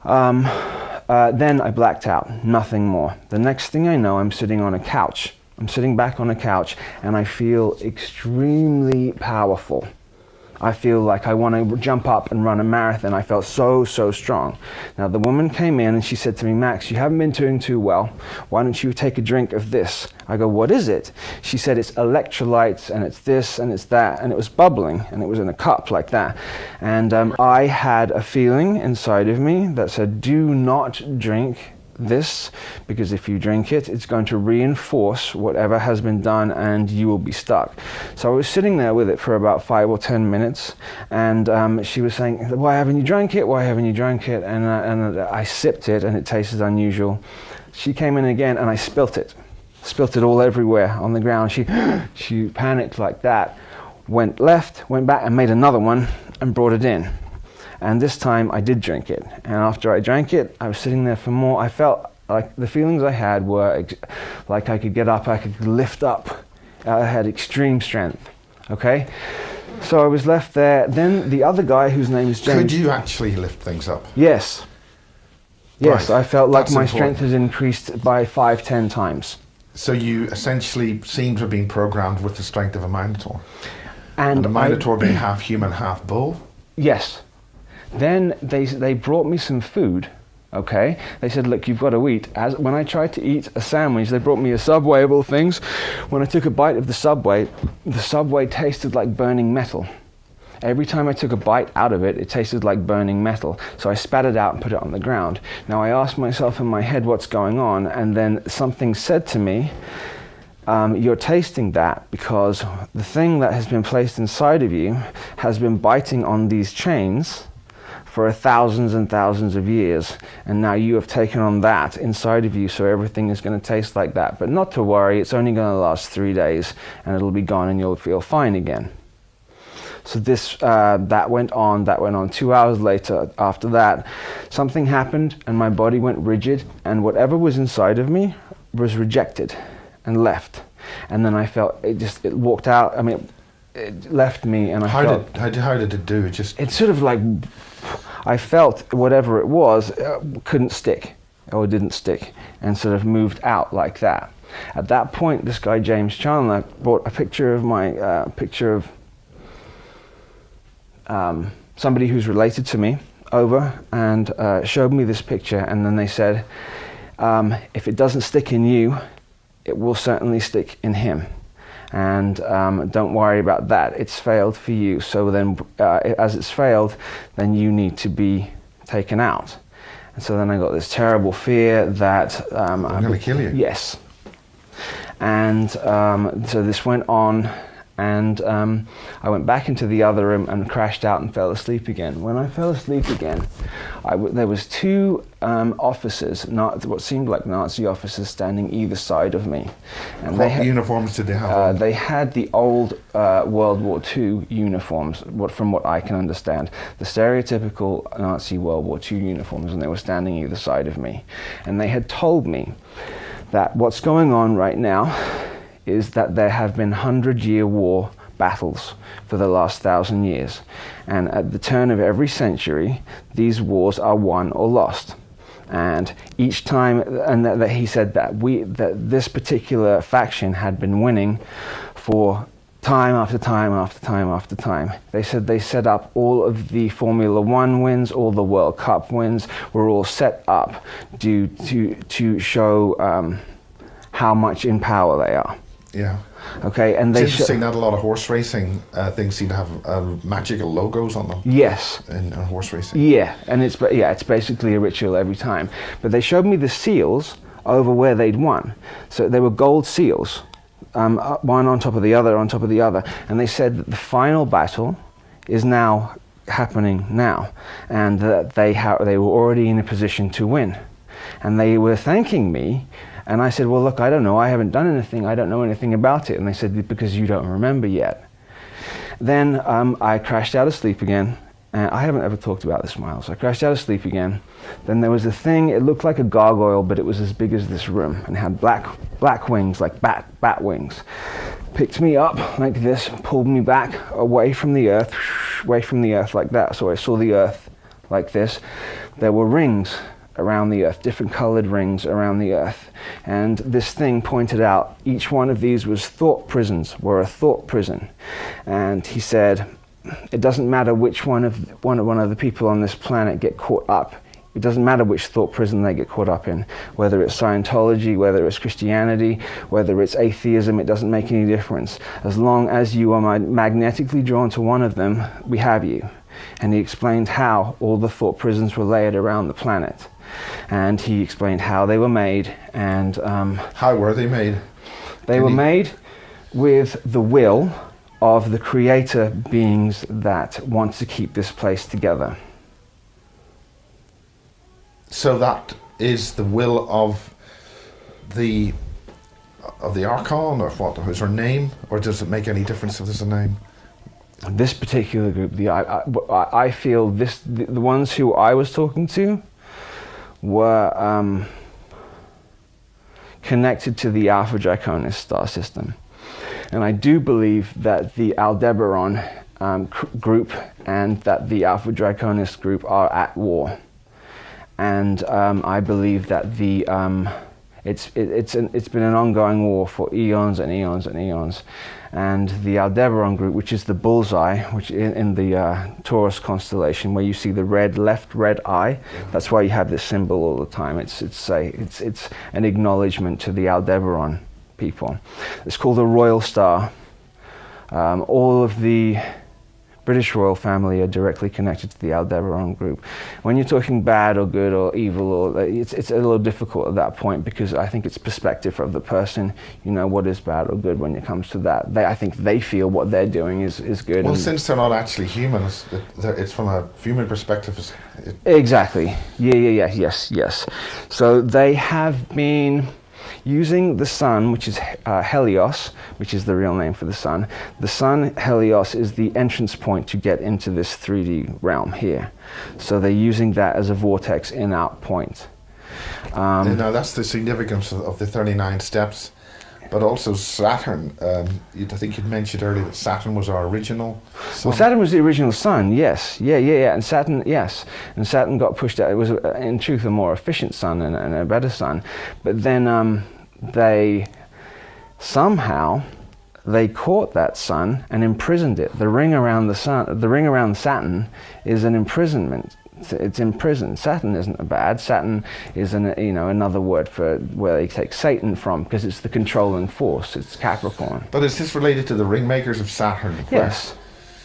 Then I blacked out, nothing more. The next thing I know, I'm sitting on a couch. I'm sitting back on a couch, and I feel extremely powerful. I feel like I want to jump up and run a marathon. I felt so strong. Now the woman came in and she said to me, Max, you haven't been doing too well. Why don't you take a drink of this? I go, what is it? She said, it's electrolytes, and it's this and it's that, and it was bubbling, and it was in a cup like that. And I had a feeling inside of me that said, do not drink this, because if you drink it, it's going to reinforce whatever has been done, and you will be stuck. So I was sitting there with it for about 5 or 10 minutes, and she was saying, why haven't you drank it? Why haven't you drank it? And I sipped it, and it tasted unusual. She came in again, and I spilt it all everywhere on the ground. She panicked like that, went left, went back, and made another one and brought it in. And this time I did drink it. And after I drank it, I was sitting there for more. I felt like the feelings I had were like I could get up, I could lift up. I had extreme strength. Okay? So I was left there. Then the other guy, whose name is James. Could you actually lift things up? Yes. Yes, Right. I felt like That's my important. strength has increased by 5-10 times. So you essentially seem to have been programmed with the strength of a minotaur. And the minotaur being half human, half bull? Yes. Then they brought me some food. Okay, they said, look, you've got to eat. When I tried to eat a sandwich, they brought me a Subway of all things. When I took a bite of the Subway tasted like burning metal. Every time I took a bite out of it, it tasted like burning metal. So I spat it out and put it on the ground. Now I asked myself in my head what's going on, and then something said to me, you're tasting that because the thing that has been placed inside of you has been biting on these chains for thousands and thousands of years, and now you have taken on that inside of you, so everything is going to taste like that. But not to worry, it's only going to last 3 days and it'll be gone and you'll feel fine again. So this that went on. 2 hours later, after that, something happened and my body went rigid, and whatever was inside of me was rejected and left. And then I felt it walked out. I mean, it left me, and how did it do? It sort of like, I felt whatever it was couldn't stick, or didn't stick, and sort of moved out like that. At that point, this guy James Chandler brought a picture of somebody who's related to me over and showed me this picture, and then they said, if it doesn't stick in you, it will certainly stick in him. And don't worry about that, it's failed for you. So then as it's failed, then you need to be taken out. And so then I got this terrible fear that I'm going to kill you. Yes. And so this went on, and I went back into the other room and crashed out and fell asleep again. When I fell asleep again, there was two officers, what seemed like Nazi officers, standing either side of me. And what uniforms did they have? They had the old World War II uniforms, from what I can understand. The stereotypical Nazi World War II uniforms, and they were standing either side of me. And they had told me that what's going on right now is that there have been 100-year war battles for the last 1,000 years. And at the turn of every century, these wars are won or lost. And each time, and that he said that this particular faction had been winning for time after time after time after time. They said they set up all of the Formula One wins, all the World Cup wins were all set up to show how much in power they are. Yeah. Okay, and it's interesting that a lot of horse racing things seem to have magical logos on them. Yes. In horse racing. Yeah, and it's basically a ritual every time. But they showed me the seals over where they'd won. So they were gold seals, one on top of the other, on top of the other. And they said that the final battle is now happening now, and that they were already in a position to win. And they were thanking me. And I said, well, look, I don't know. I haven't done anything. I don't know anything about it. And they said, because you don't remember yet. Then I crashed out of sleep again. I haven't ever talked about this, Miles. I crashed out of sleep again. Then there was a thing. It looked like a gargoyle, but it was as big as this room and had black wings, like bat wings. Picked me up like this, pulled me back away from the earth like that. So I saw the earth like this. There were rings around the earth, different colored rings around the earth. And this thing pointed out each one of these was thought prisons, were a thought prison. And he said, it doesn't matter which one of the people on this planet get caught up. It doesn't matter which thought prison they get caught up in, whether it's Scientology, whether it's Christianity, whether it's atheism, it doesn't make any difference. As long as you are magnetically drawn to one of them, we have you. And he explained how all the thought prisons were layered around the planet. And he explained how they were made, and how were they made? They were made with the will of the creator beings that want to keep this place together. So that is the will of the Archon, or what? Is her name, or does it make any difference if there's a name? This particular group, I feel the ones who I was talking to were connected to the Alpha Draconis star system. And I do believe that the Aldebaran group and that the Alpha Draconis group are at war. And I believe that It's been an ongoing war for eons and eons and eons. And the Aldebaran group, which is the bullseye, which in the Taurus constellation, where you see the left red eye, that's why you have this symbol all the time. It's an acknowledgement to the Aldebaran people. It's called the Royal Star. All of the British royal family are directly connected to the Aldebaran group. When you're talking bad or good or evil, or it's a little difficult at that point, because I think it's perspective of the person. You know what is bad or good when it comes to that. I think they feel what they're doing is good. Well, since they're not actually human, it's from a human perspective. Exactly. Yes. So they have been using the sun, which is Helios, which is the real name for the sun. The sun, Helios, is the entrance point to get into this 3D realm here. So they're using that as a vortex in-out point. Now that's the significance of the 39 steps, but also Saturn. I think you mentioned earlier that Saturn was our original sun. Well, Saturn was the original sun, yes. Yeah. And Saturn, yes. And Saturn got pushed out. It was, in truth, a more efficient sun and a better sun. But then they caught that sun and imprisoned it. The ring around the sun, the ring around Saturn, is an imprisonment. It's imprisoned. Saturn isn't bad. Saturn is another word for where they take Satan from, because it's the controlling force. It's Capricorn. But is this related to the ring makers of Saturn?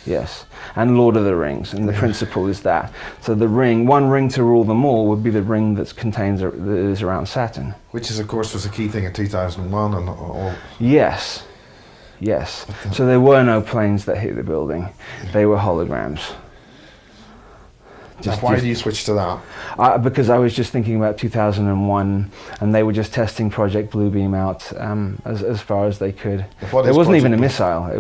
Yes, and Lord of the Rings, and the principle is that. So the ring, one ring to rule them all, would be the ring that is around Saturn. Which is, of course, was a key thing in 2001 and all. Yes. So there were no planes that hit the building. They were holograms. Why do you switch to that? Because I was just thinking about 2001, and they were just testing Project Bluebeam out as far as they could. It wasn't even a missile. It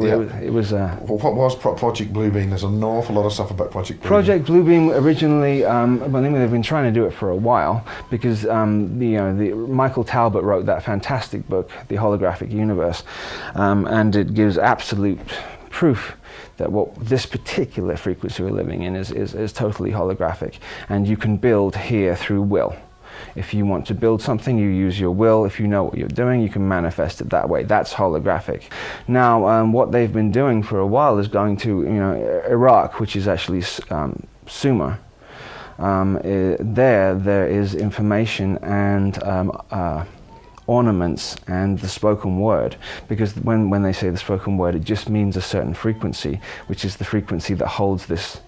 was. What was Project Bluebeam? There's an awful lot of stuff about Project Bluebeam. Project Bluebeam originally, they've been trying to do it for a while, because Michael Talbot wrote that fantastic book, The Holographic Universe, and it gives absolute proof that what this particular frequency we're living in is totally holographic, and you can build here through will. If you want to build something, you use your will. If you know what you're doing, you can manifest it that way. That's holographic. Now, what they've been doing for a while is going to Iraq, which is actually Sumer. There is information and ornaments and the spoken word, because when they say the spoken word, it just means a certain frequency, which is the frequency that holds this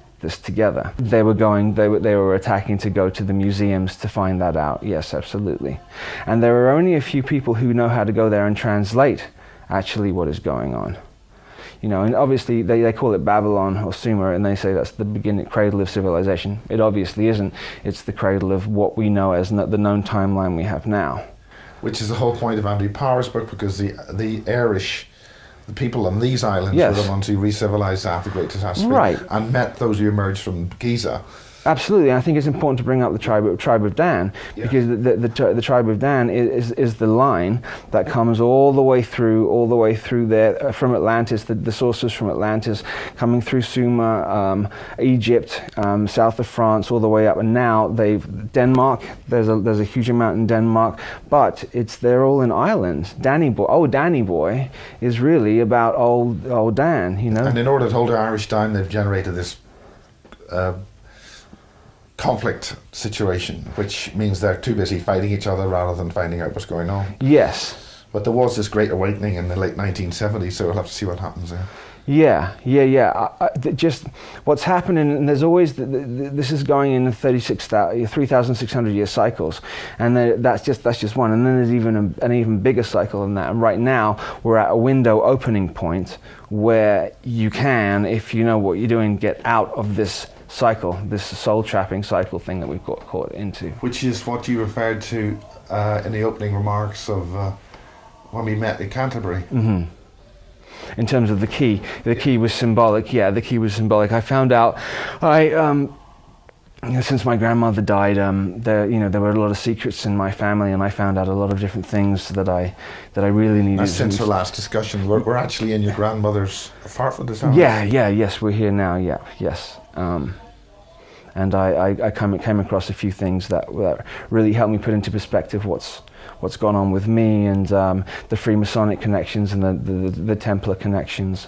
together. They were attacking to go to the museums to find that out. Yes, absolutely. And there are only a few people who know how to go there and translate actually what is going on. And obviously they call it Babylon or Sumer, and they say that's the beginning, cradle of civilization. It obviously isn't. It's the cradle of what we know as the known timeline we have now. Which is the whole point of Andy Power's book, because the Irish, the people on these islands, were the ones who re-civilized after the Great Catastrophe, and met those who emerged from Giza. Absolutely, I think it's important to bring up the tribe of Dan, because the tribe of Dan is the line that comes all the way through there from Atlantis. The sources from Atlantis coming through Sumer, Egypt, south of France, all the way up, and now Denmark. There's a huge amount in Denmark, but they're all in islands. Danny Boy is really about old Dan, And in order to hold the Irish down, they've generated this conflict situation, which means they're too busy fighting each other rather than finding out what's going on. Yes. But there was this great awakening in the late 1970s, so we'll have to see what happens there. Yeah. Just what's happening, and there's always this is going in 3,600 year cycles, and that's just one, and then there's even an even bigger cycle than that. And right now we're at a window opening point where you can, if you know what you're doing, get out of this cycle, this soul trapping cycle thing that we've got caught into. Which is what you referred to in the opening remarks of when we met in Canterbury. Mm-hmm. In terms of the key was symbolic. Yeah, the key was symbolic. I found out, since my grandmother died, there were a lot of secrets in my family, and I found out a lot of different things that I really needed. And since our last discussion, we're actually in your grandmother's apartment, is that right? Yes, we're here now. Yeah, yes. and I came across a few things that really helped me put into perspective what's gone on with me, and the Freemasonic connections and the Templar connections,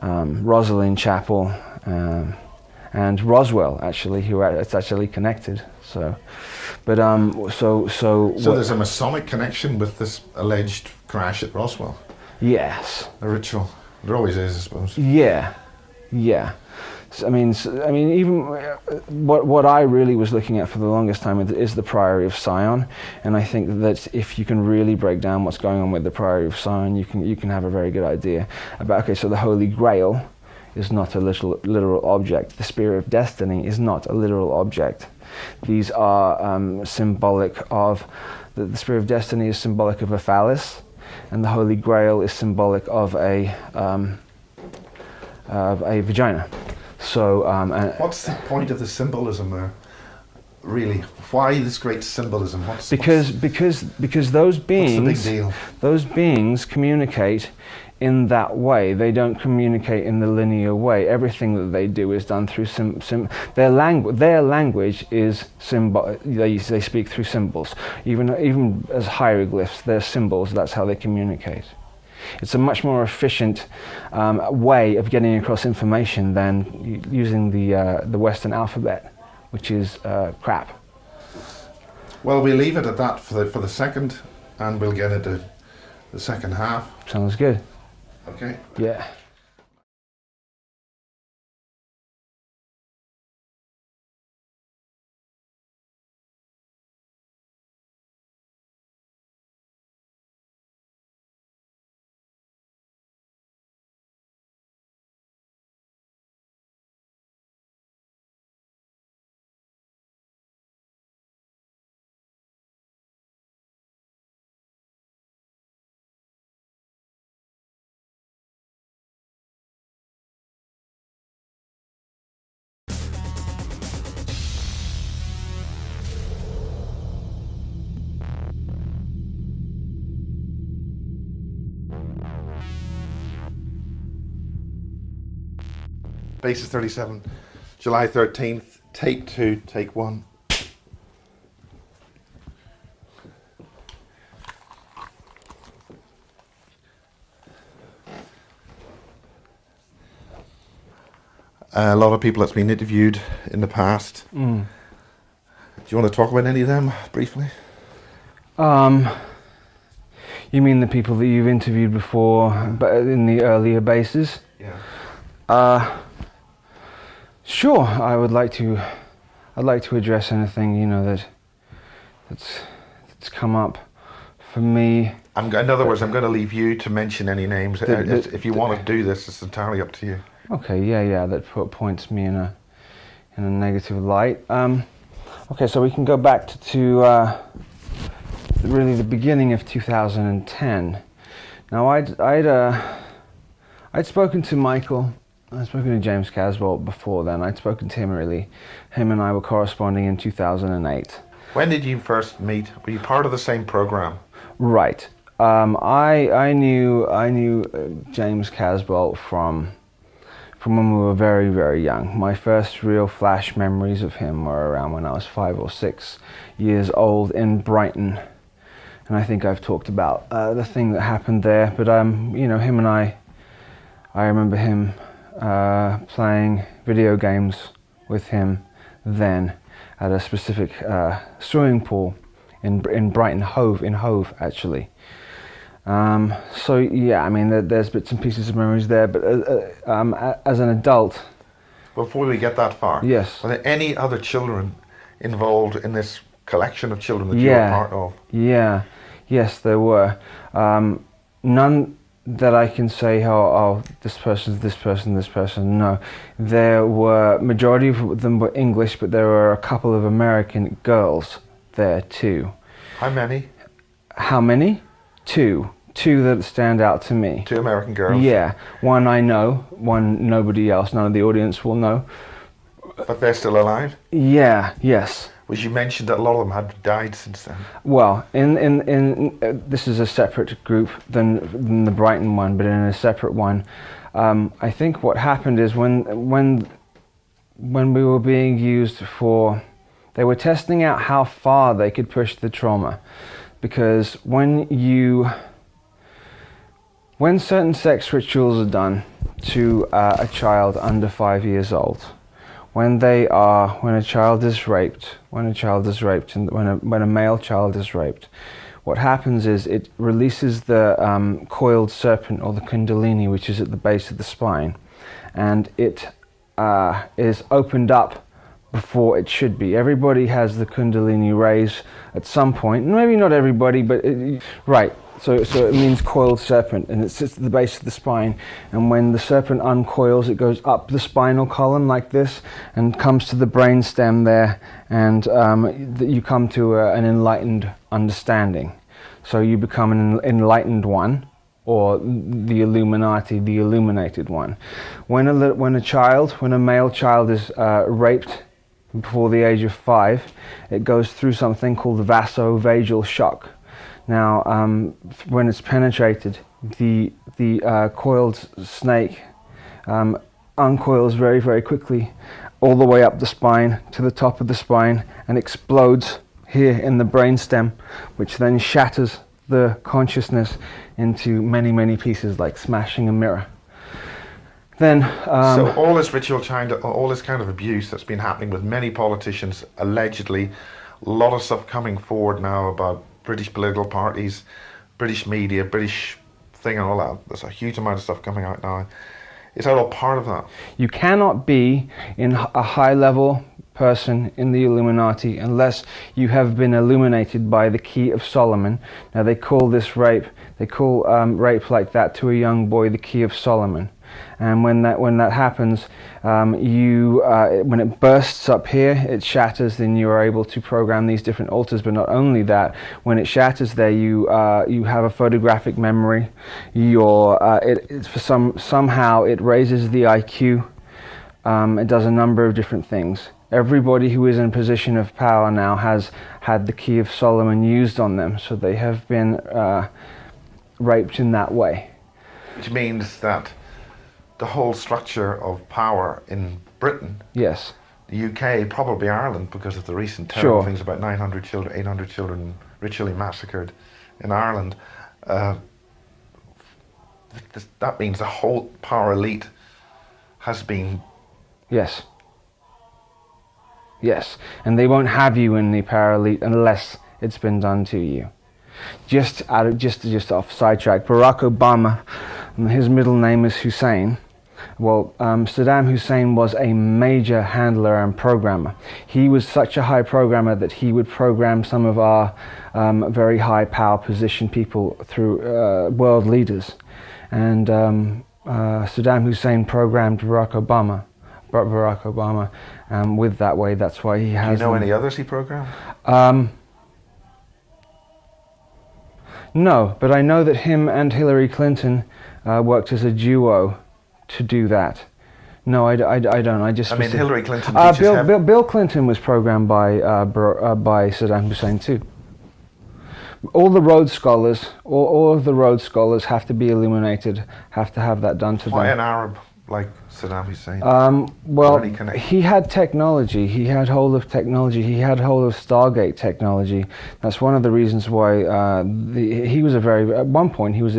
and Rosalind Chapel, and Roswell, actually, it's actually connected. So, but so there's a Masonic connection with this alleged crash at Roswell. Yes. A ritual. There always is, I suppose. Yeah. I mean, even what I really was looking at for the longest time is the Priory of Sion, and I think that if you can really break down what's going on with the Priory of Sion, you can have a very good idea about. Okay, so the Holy Grail is not a literal object. The Spear of Destiny is not a literal object. These are symbolic of the Spear of Destiny is symbolic of a phallus, and the Holy Grail is symbolic of a vagina. So, what's the point of the symbolism there? Really, why this great symbolism? Because those beings, what's the big deal? Those beings communicate in that way. They don't communicate in the linear way. Everything that they do is done through their language. Their language is symbol. They speak through symbols. Even as hieroglyphs, they're symbols. That's how they communicate. It's a much more efficient way of getting across information than using the Western alphabet, which is crap. Well, we'll leave it at that for the second, and we'll get into the second half. Sounds good. Okay. Yeah. Basis 37, July 13th, take 2, take 1. A lot of people that's been interviewed in the past. Do you want to talk about any of them briefly? You mean the people that you've interviewed before, but in the earlier bases? Yeah. Sure. I'd like to address anything that's come up for me. In other words, I'm going to leave you to mention any names. If you want to do this, it's entirely up to you. Okay. Yeah. That points me in a negative light. Okay, so we can go back to really the beginning of 2010. Now, I'd spoken to Michael. I'd spoken to James Casbolt before then. I'd spoken to him really. Him and I were corresponding in 2008. When did you first meet? Were you part of the same program? Right. I knew James Casbolt from when we were very, very young. My first real flash memories of him were around when I was 5 or 6 years old in Brighton. And I think I've talked about the thing that happened there. But him and I remember him playing video games with him then at a specific swimming pool in Brighton Hove actually. So yeah, I mean there's bits and pieces of memories there, but as an adult. Before we get that far, yes. Were there any other children involved in this collection of children that you were part of? Yeah, yes, there were. None that I can say, this person's this person. No, there were, majority of them were English, but there were a couple of American girls there too. How many? How many? Two that stand out to me. 2 American girls? Yeah, one I know, one nobody else, none of the audience will know. But they're still alive? Yeah, yes. Was you mentioned that a lot of them had died since then? Well, in this is a separate group than the Brighton one, but in a separate one, I think what happened is when when we were being used for, they were testing out how far they could push the trauma, because when certain sex rituals are done to a child under 5 years old, when a child is raped, and when a male child is raped, what happens is it releases the coiled serpent, or the kundalini, which is at the base of the spine, and it is opened up before it should be. Everybody has the kundalini raise at some point, maybe not everybody, but right. So it means coiled serpent, and it sits at the base of the spine, and when the serpent uncoils, it goes up the spinal column like this and comes to the brain stem there, and you come to an enlightened understanding. So you become an enlightened one, or the Illuminati, the illuminated one. When a male child is raped before the age of 5, it goes through something called the vasovagal shock. Now, when it's penetrated, the coiled snake uncoils very, very quickly, all the way up the spine to the top of the spine, and explodes here in the brainstem, which then shatters the consciousness into many, many pieces, like smashing a mirror. Then, so all this ritual all this kind of abuse that's been happening with many politicians, allegedly, a lot of stuff coming forward now about British political parties, British media, British thing and all that. There's a huge amount of stuff coming out now. Is that all part of that? You cannot be in a high-level person in the Illuminati unless you have been illuminated by the Key of Solomon. Now they call this rape, rape like that to a young boy the Key of Solomon. And when that happens, when it bursts up here, it shatters. Then you are able to program these different altars. But not only that, when it shatters there, you have a photographic memory. Somehow it raises the IQ. It does a number of different things. Everybody who is in a position of power now has had the Key of Solomon used on them, so they have been raped in that way. Which means that the whole structure of power in Britain, yes, the UK, probably Ireland, because of the recent terrible things about 900 children, 800 children ritually massacred in Ireland, that means the whole power elite has been... Yes. Yes, and they won't have you in the power elite unless it's been done to you. Just off sidetrack, Barack Obama, his middle name is Hussein. Well, Saddam Hussein was a major handler and programmer. He was such a high programmer that he would program some of our very high power position people through world leaders. And Saddam Hussein programmed Barack Obama with that way. That's why he has... Do you know any others he programmed? No, but I know that him and Hillary Clinton worked as a duo to do that. No, I don't. I mean, Hillary Clinton... Bill Clinton was programmed by Saddam Hussein too. All the Rhodes Scholars, all of the Rhodes Scholars have to be illuminated, have to have that done to them. Why an Arab like Saddam Hussein? Well, he had technology. He had hold of technology. He had hold of Stargate technology. That's one of the reasons why he was at one point he was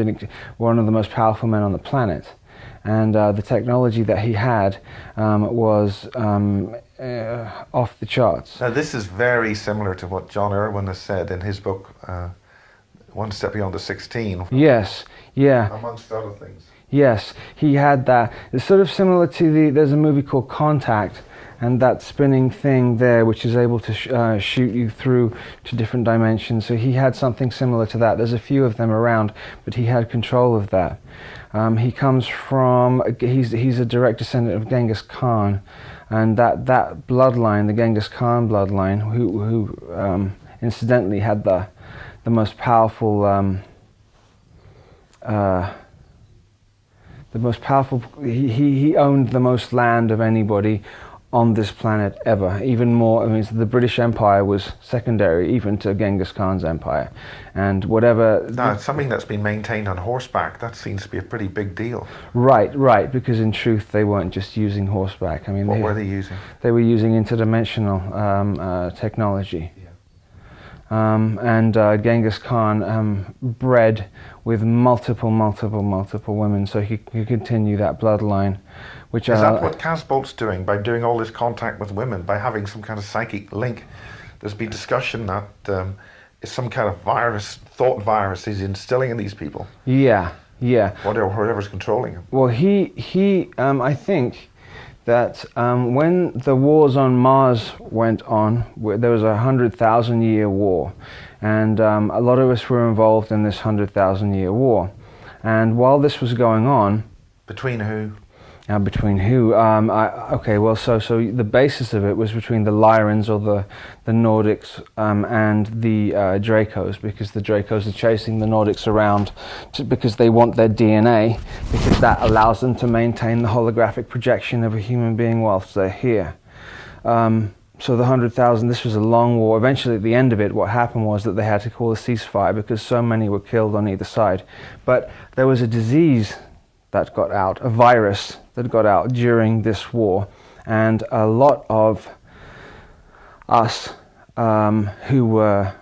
one of the most powerful men on the planet. And the technology that he had was off the charts. Now this is very similar to what John Irwin has said in his book, One Step Beyond the 16. Yes, yeah. Amongst other things. Yes, he had that. It's sort of similar to there's a movie called Contact, and that spinning thing there which is able to shoot you through to different dimensions. So he had something similar to that. There's a few of them around, but he had control of that. He comes from, he's a direct descendant of Genghis Khan, and that bloodline, the Genghis Khan bloodline, who incidentally had the most powerful he owned the most land of anybody on this planet ever. Even more, I mean, the British Empire was secondary even to Genghis Khan's empire. And whatever... Now, it's something that's been maintained on horseback. That seems to be a pretty big deal. Right, because in truth they weren't just using horseback. I mean, what were they using? They were using interdimensional technology. And Genghis Khan bred with multiple women, so he could continue that bloodline. Which is that what Casbolt's doing, by doing all this contact with women, by having some kind of psychic link? There's been discussion that it's some kind of virus, thought virus, he's instilling in these people. Yeah. Whoever's controlling him. Well, he I think that when the wars on Mars went on, there was 100,000-year war, and a lot of us were involved in this 100,000-year war. And while this was going on... Between who? Between who? Okay, well, so the basis of it was between the Lyrans, or the Nordics, and the Dracos, because the Dracos are chasing the Nordics around because they want their DNA, because that allows them to maintain the holographic projection of a human being whilst they're here. So the 100,000, this was a long war. Eventually, at the end of it, what happened was that they had to call a ceasefire because so many were killed on either side. But there was a disease that got out, a virus that got out during this war, and a lot of us who were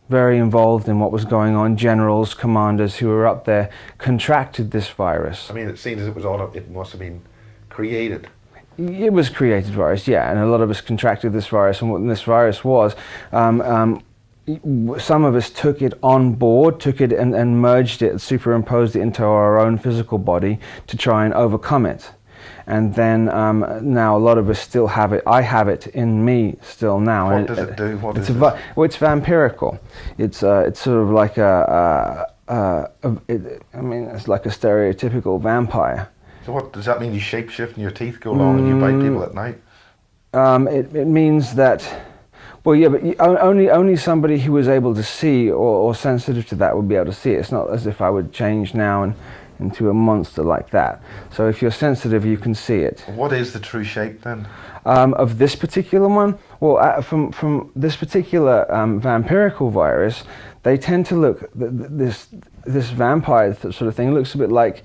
very involved in what was going on, generals, commanders who were up there, contracted this virus. I mean, it seems as it must have been created. It was created virus, yeah, and a lot of us contracted this virus, and what this virus was, some of us took it on board, took it and merged it, superimposed it into our own physical body to try and overcome it. And then now a lot of us still have it. I have it in me still now. What does it do? What is it? Well, it's vampirical. It's sort of like I mean, it's like a stereotypical vampire. So what does that mean? You shapeshift and your teeth go long and you bite people at night? It means that... Well, yeah, but only somebody who was able to see or sensitive to that would be able to see it. It's not as if I would change now into a monster like that. So if you're sensitive, you can see it. What is the true shape then? Of this particular one? Well, from this particular vampirical virus, they tend to look, this vampire sort of thing looks a bit like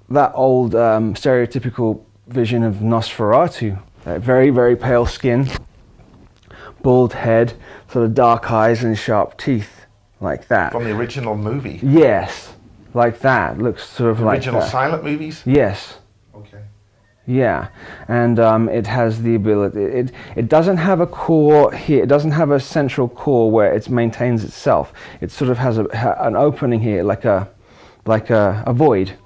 that old stereotypical vision of Nosferatu. Very, very pale skin, bald head, sort of dark eyes and sharp teeth, like that. From the original movie? Yes, like that. Looks sort of like original silent movies? Yes. Okay. Yeah, and it has the ability. It doesn't have a core here. It doesn't have a central core where it maintains itself. It sort of has an opening here, like a void.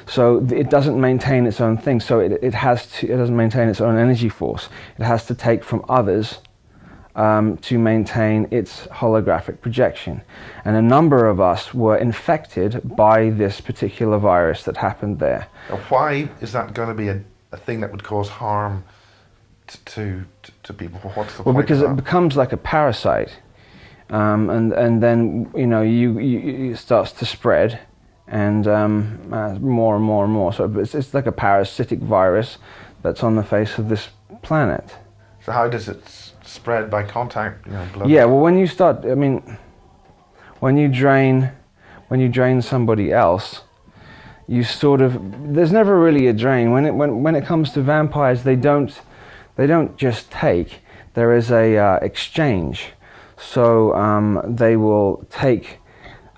So it doesn't maintain its own thing. So it doesn't maintain its own energy force. It has to take from others to maintain its holographic projection. And a number of us were infected by this particular virus that happened there. Now, why is that going to be a thing that would cause harm to people? What's the point? Well, because of it that? becomes like a parasite, and then it starts to spread, and more and more and more. So it's like a parasitic virus that's on the face of this planet. So how does it spread? By contact, blood? Yeah, well, when you start, I mean, when you drain somebody else, you sort of, there's never really a drain. When it comes to vampires, they don't just take. There is a exchange. So they will take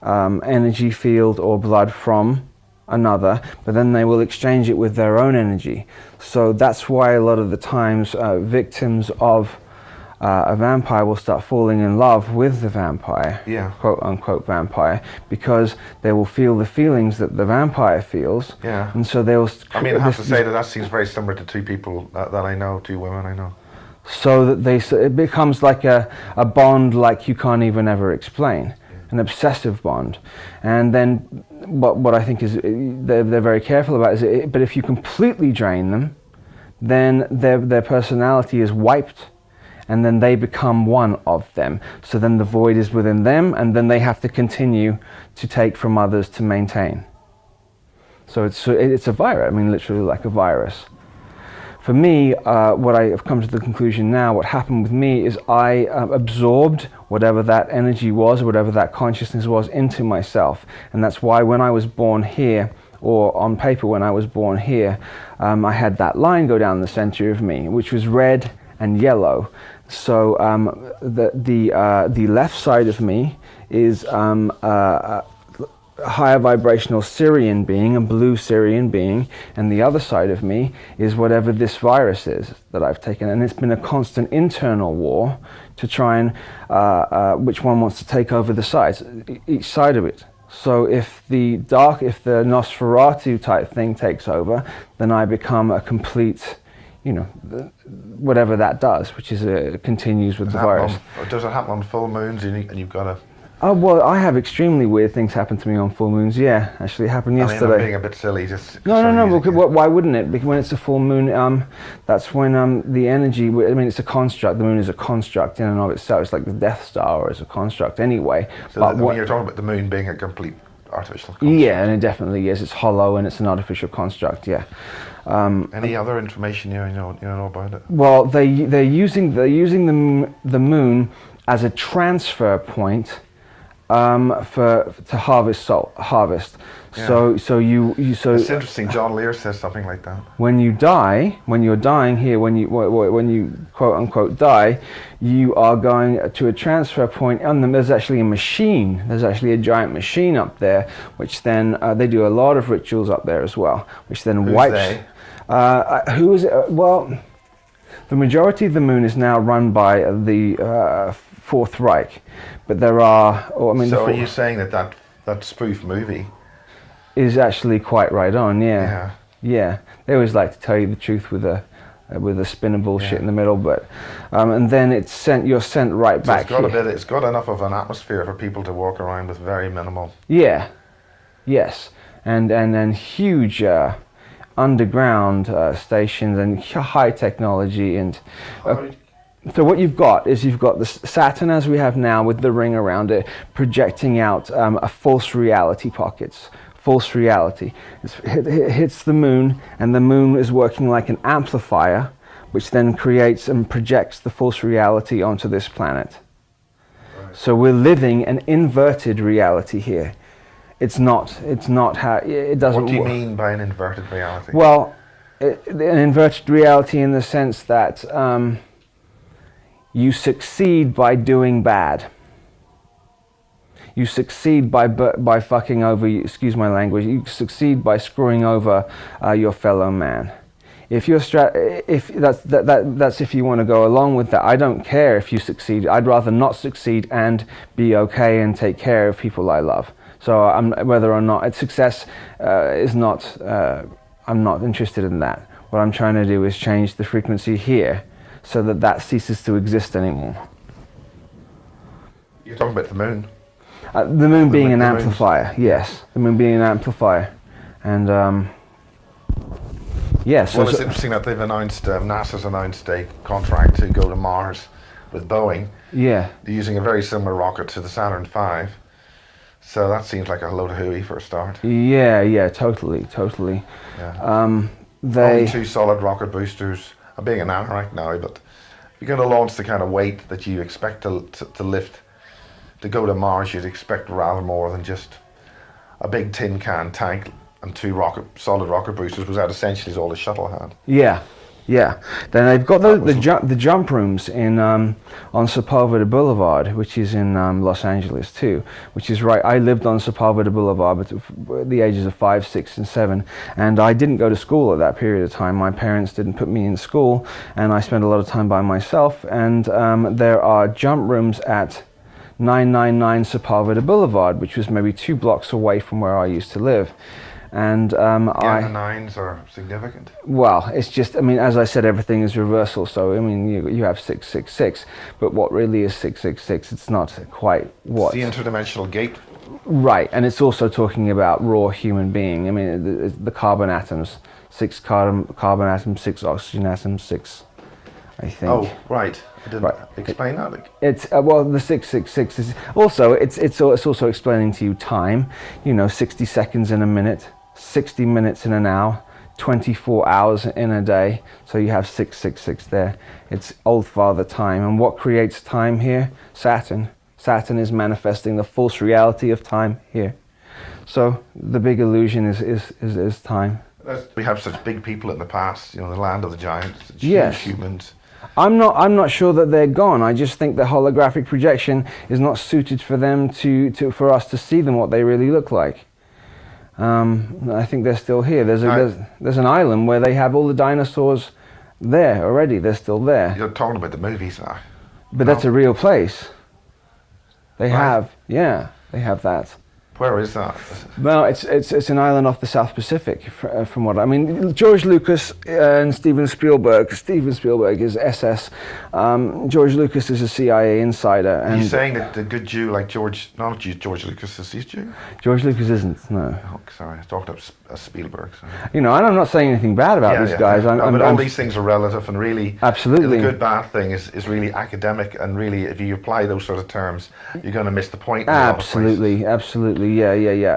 energy field or blood from another, but then they will exchange it with their own energy. So that's why a lot of the times victims of a vampire will start falling in love with the vampire, yeah, quote unquote vampire, because they will feel the feelings that the vampire feels. Yeah. And so they will. I mean, I have to say that seems very similar to two people that I know, two women I know. So that it becomes like a bond like you can't even ever explain, an obsessive bond. And then what I think is they're very careful about is, but if you completely drain them, then their personality is wiped, and then they become one of them. So then the void is within them, and then they have to continue to take from others to maintain. So it's a virus. I mean, literally like a virus. for me, what I have come to the conclusion now, what happened with me is I absorbed whatever that energy was, whatever that consciousness was, into myself. And that's why when I was born here, or on paper when I was born here, I had that line go down the center of me, which was red and yellow. So the left side of me is a higher vibrational Syrian being, a blue Syrian being, and the other side of me is whatever this virus is that I've taken. And it's been a constant internal war to try and which one wants to take over the sides, each side of it. So if the Nosferatu type thing takes over, then I become a complete, whatever that does, which is continues with the virus. Does it happen on full moons and you've got to... Oh, well, I have extremely weird things happen to me on full moons. Yeah, actually, it happened yesterday. I'm being a bit silly. No. Why wouldn't it? Because when it's a full moon, that's when the energy. It's a construct. The moon is a construct in and of itself. It's like the Death Star is a construct anyway. So when you're talking about the moon being a complete artificial construct. Yeah, and it definitely is. It's hollow and it's an artificial construct. Yeah. Any other information you know about it? Well, they're using the moon as a transfer point. To harvest. Yeah. So it's interesting. John Lear says something like that. When you're dying here, when you quote unquote die, you are going to a transfer point, and there's actually a machine. There's actually a giant machine up there, which then they do a lot of rituals up there as well, which then wipes. Who is it? Well, the majority of the moon is now run by the Fourth Reich, but there are. So are you saying that spoof movie is actually quite right on? Yeah. They always like to tell you the truth with a spin of bullshit in the middle, but and then you're sent right back. It's got enough of an atmosphere for people to walk around with very minimal. Yeah. Yes, and then huge underground stations and high technology and. So what you've got the Saturn as we have now with the ring around it, projecting out a false reality pockets. False reality. It hits the moon, and the moon is working like an amplifier, which then creates and projects the false reality onto this planet. Right. So we're living an inverted reality here. It's not how it doesn't. What do you mean by an inverted reality? Well, an inverted reality in the sense that. You succeed by doing bad. You succeed by fucking over. Excuse my language. You succeed by screwing over your fellow man. If you're if that's if you want to go along with that. I don't care if you succeed. I'd rather not succeed and be okay and take care of people I love. So whether or not success is not. I'm not interested in that. What I'm trying to do is change the frequency here, so that ceases to exist anymore. You're talking about the moon? The moon being an amplifier, yes. The moon being an amplifier. And, yes. Well, it's interesting that they've announced, NASA's announced a contract to go to Mars with Boeing. Yeah. They're using a very similar rocket to the Saturn V. So that seems like a load of hooey for a start. Yeah, totally. Yeah. Only 2 solid rocket boosters. I'm being an anorak now, but if you're going to launch the kind of weight that you expect to lift to go to Mars, you'd expect rather more than just a big tin can tank and 2 solid rocket boosters, because that essentially is all the shuttle had. Yeah. Then they've got the jump rooms in on Sepulveda Boulevard, which is in Los Angeles too, which is right. I lived on Sepulveda Boulevard at the ages of 5, 6, and 7, and I didn't go to school at that period of time. My parents didn't put me in school, and I spent a lot of time by myself. And there are jump rooms at 999 Sepulveda Boulevard, which was maybe 2 blocks away from where I used to live. And the nines are significant. Well, it's just, as I said, everything is reversal. So, you have 666, but what really is 666? It's not quite what. It's the interdimensional gate. Right, and it's also talking about raw human being. The carbon atoms, 6 carbon atoms, 6 oxygen atoms, 6, I think. Oh, right. I didn't explain that. It's the 666 is also it's also explaining to you time. 60 seconds in a minute, 60 minutes in an hour, 24 hours in a day, so you have 666 there. It's Old Father Time. And what creates time here? Saturn. Saturn is manifesting the false reality of time here. So the big illusion is time. We have such big people in the past, you know, the land of the giants, Yes. huge humans. I'm not sure that they're gone. I just think the holographic projection is not suited for them for us to see them what they really look like. I think they're still here. There's an island where they have all the dinosaurs there already. They're still there. You're talking about the movies now. But that's a real place. They Right. they have that. Where is that? Well, it's an island off the South Pacific, from what I mean. George Lucas and Steven Spielberg. Steven Spielberg is SS. George Lucas is a CIA insider. Are you saying that the good Jew like George Lucas is he's Jew? George Lucas isn't. No. Oh, sorry, I talked up Spielberg. So. You know, and I'm not saying anything bad about these guys. But all these things are relative, and really, absolutely, the good bad thing is really academic, and really, if you apply those sort of terms, you're going to miss the point. Absolutely, absolutely, yeah.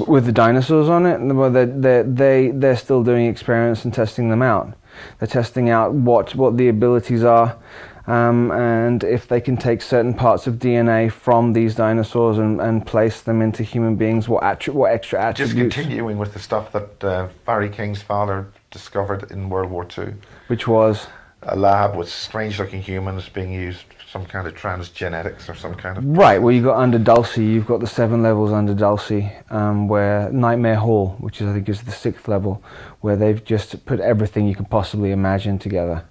With the dinosaurs on it, well, they're still doing experiments and testing them out. They're testing out what the abilities are, and if they can take certain parts of DNA from these dinosaurs and place them into human beings, what extra attributes. Just continuing with the stuff that Barry King's father discovered in World War II. Which was? A lab with strange-looking humans being used for some kind of transgenetics or some kind of... Right, well, you've got under Dulce, you've got the 7 levels under Dulce, where Nightmare Hall, which I think is the 6th level, where they've just put everything you can possibly imagine together,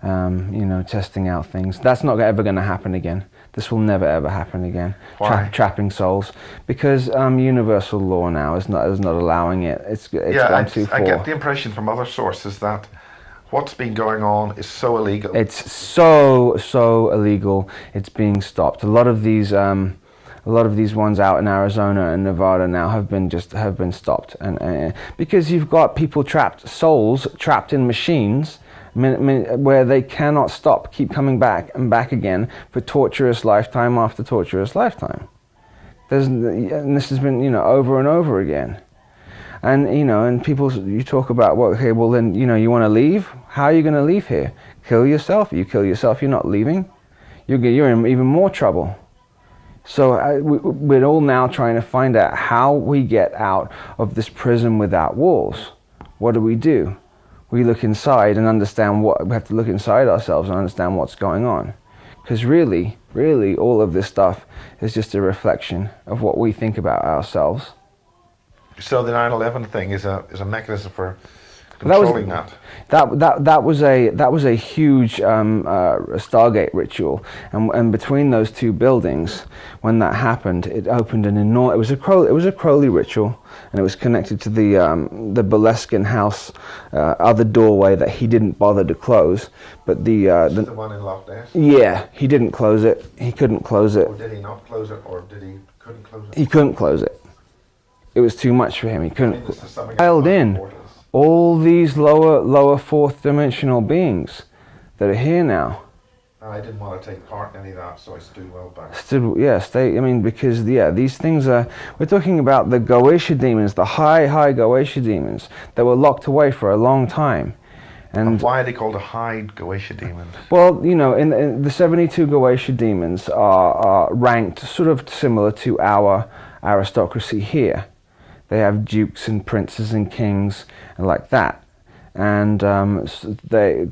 you know, testing out things. That's not ever going to happen again. This will never ever happen again. Why? Trapping souls, because universal law now is not allowing it. It's gone too far. I get the impression from other sources that what's been going on is so illegal. It's so illegal. It's being stopped. A lot of these ones out in Arizona and Nevada now have been stopped, and because you've got people souls trapped in machines, where they cannot stop, keep coming back and back again for torturous lifetime after torturous lifetime. And this has been, you know, over and over again. And, you know, and you talk about, well, okay, well then, you know, you want to leave? How are you going to leave here? Kill yourself? You kill yourself, you're not leaving. You're in even more trouble. So we're all now trying to find out how we get out of this prison without walls. What do? We look inside and understand we have to look inside ourselves and understand what's going on. Because really, all of this stuff is just a reflection of what we think about ourselves. So the 9/11 thing is a mechanism for controlling that. That was a huge Stargate ritual, and between those two buildings, when that happened, it opened an enormous. It was a Crowley ritual, and it was connected to the Boleskine house other doorway that he didn't bother to close. But the one in Loch Ness. Yeah, he didn't close it. He couldn't close it. Or did he not close it, or couldn't close it? He couldn't close it. It was too much for him. He couldn't. Dialed in all these lower fourth dimensional beings that are here now. And I didn't want to take part in any of that, so I stood well back. I mean, because these things are. We're talking about the Goetia demons, the high Goetia demons that were locked away for a long time. And why are they called a high Goetia demon? Well, you know, in the 72 Goetia demons are ranked sort of similar to our aristocracy here. They have dukes and princes and kings and like that. And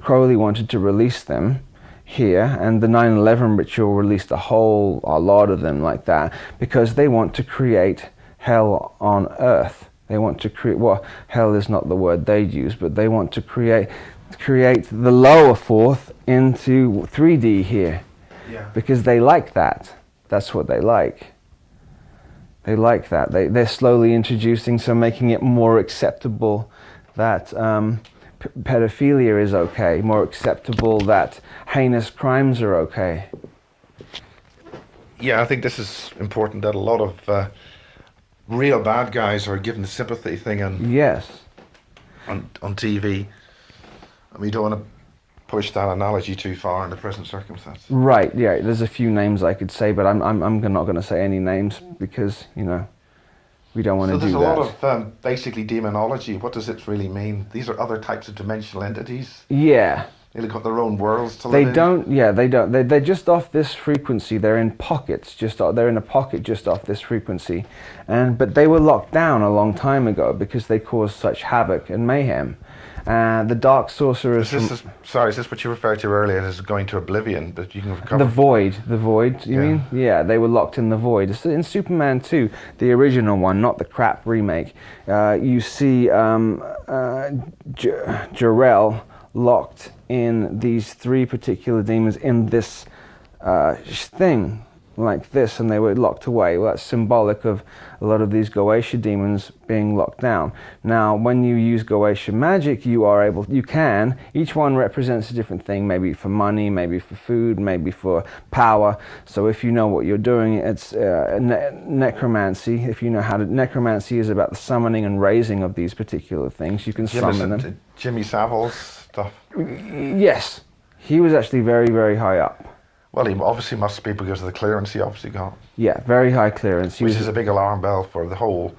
Crowley wanted to release them here, and the 9/11 ritual released a lot of them like that, because they want to create hell on earth. They want to create, well, hell is not the word they'd use, but they want to create the lower fourth into 3D here. Yeah. Because they like that. That's what they like. They like that. They're slowly introducing, so making it more acceptable that pedophilia is okay, more acceptable that heinous crimes are okay. Yeah, I think this is important, that a lot of real bad guys are given the sympathy thing on TV. And we don't want to push that analogy too far in the present circumstance. Right, yeah, there's a few names I could say, but I'm not going to say any names because, you know. We don't want So to there's do a that. lot of basically demonology. What does it really mean? These are other types of dimensional entities. Yeah. They've got their own worlds to They live in. don't. Yeah, they don't. They're just off this frequency. They're in pockets. They're in a pocket just off this frequency, but they were locked down a long time ago because they caused such havoc and mayhem. The Dark Sorcerers. Is this what you referred to earlier as going to oblivion, but you can recover? The void. You mean? Yeah, they were locked in the void. In Superman 2, the original one, not the crap remake, you see Jor-El locked in these three particular demons in this thing like this, and they were locked away. Well, that's symbolic of a lot of these Goetia demons being locked down. Now, when you use Goetia magic, each one represents a different thing, maybe for money, maybe for food, maybe for power. So if you know what you're doing, it's necromancy. If you know necromancy is about the summoning and raising of these particular things. You can summon them. Jimmy Savile's stuff. Yes, he was actually very, very high up. Well, he obviously must be because of the clearance he obviously got. Yeah, very high clearance. Which is a big alarm bell for the whole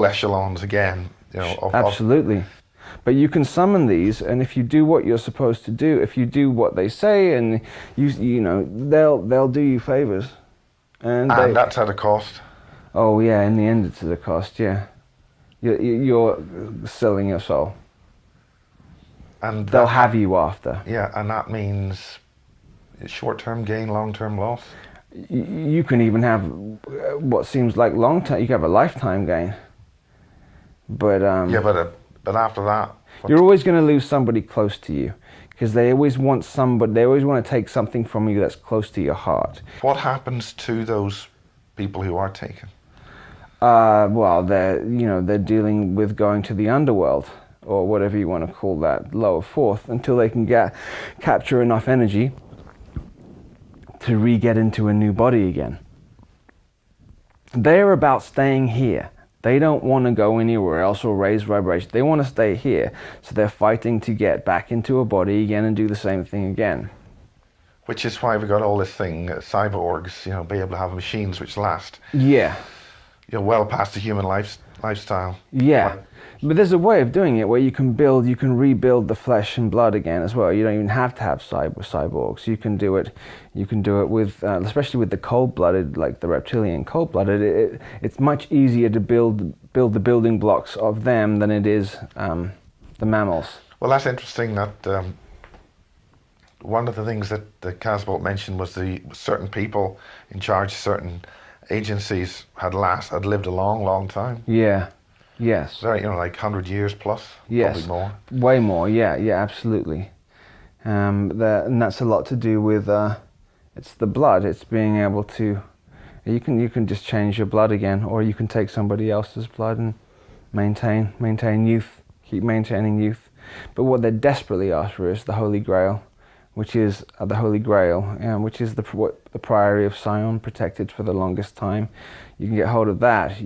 echelons again. Absolutely. But you can summon these, and if you do what you're supposed to do, if you do what they say, and they'll do you favors. And that's at a cost. Oh yeah, in the end it's at a cost. Yeah, you're selling your soul. And they'll have you after. Yeah, and that means short-term gain, long-term loss. You can even have what seems like long-term. You can have a lifetime gain. But but after that, you're always going to lose somebody close to you, because they always want to take something from you that's close to your heart. What happens to those people who are taken? Well, they're dealing with going to the underworld, or whatever you want to call that, lower fourth, until they can capture enough energy to re-get into a new body again. They're about staying here. They don't want to go anywhere else or raise vibration. They want to stay here. So they're fighting to get back into a body again and do the same thing again. Which is why we got all this thing, cyborgs, be able to have machines which last. Yeah. Well past the human lifestyle. Yeah. But there's a way of doing it where you can rebuild the flesh and blood again as well. You don't even have to have cyborgs. You can do it with, especially with the cold-blooded, like the reptilian cold-blooded. It's much easier to build the building blocks of them than it is the mammals. Well, that's interesting. That one of the things that Casbolt mentioned was the certain people in charge, certain agencies had lived a long, long time. Yeah. Yes. Very, like 100 years plus. Yes. Probably more. Way more. Yeah. Yeah. Absolutely. And that's a lot to do with it's the blood. It's being able to. You can just change your blood again, or you can take somebody else's blood and maintain youth. Keep maintaining youth. But what they're desperately after is the Holy Grail, which is which is the Priory of Sion, protected for the longest time. You can get hold of that.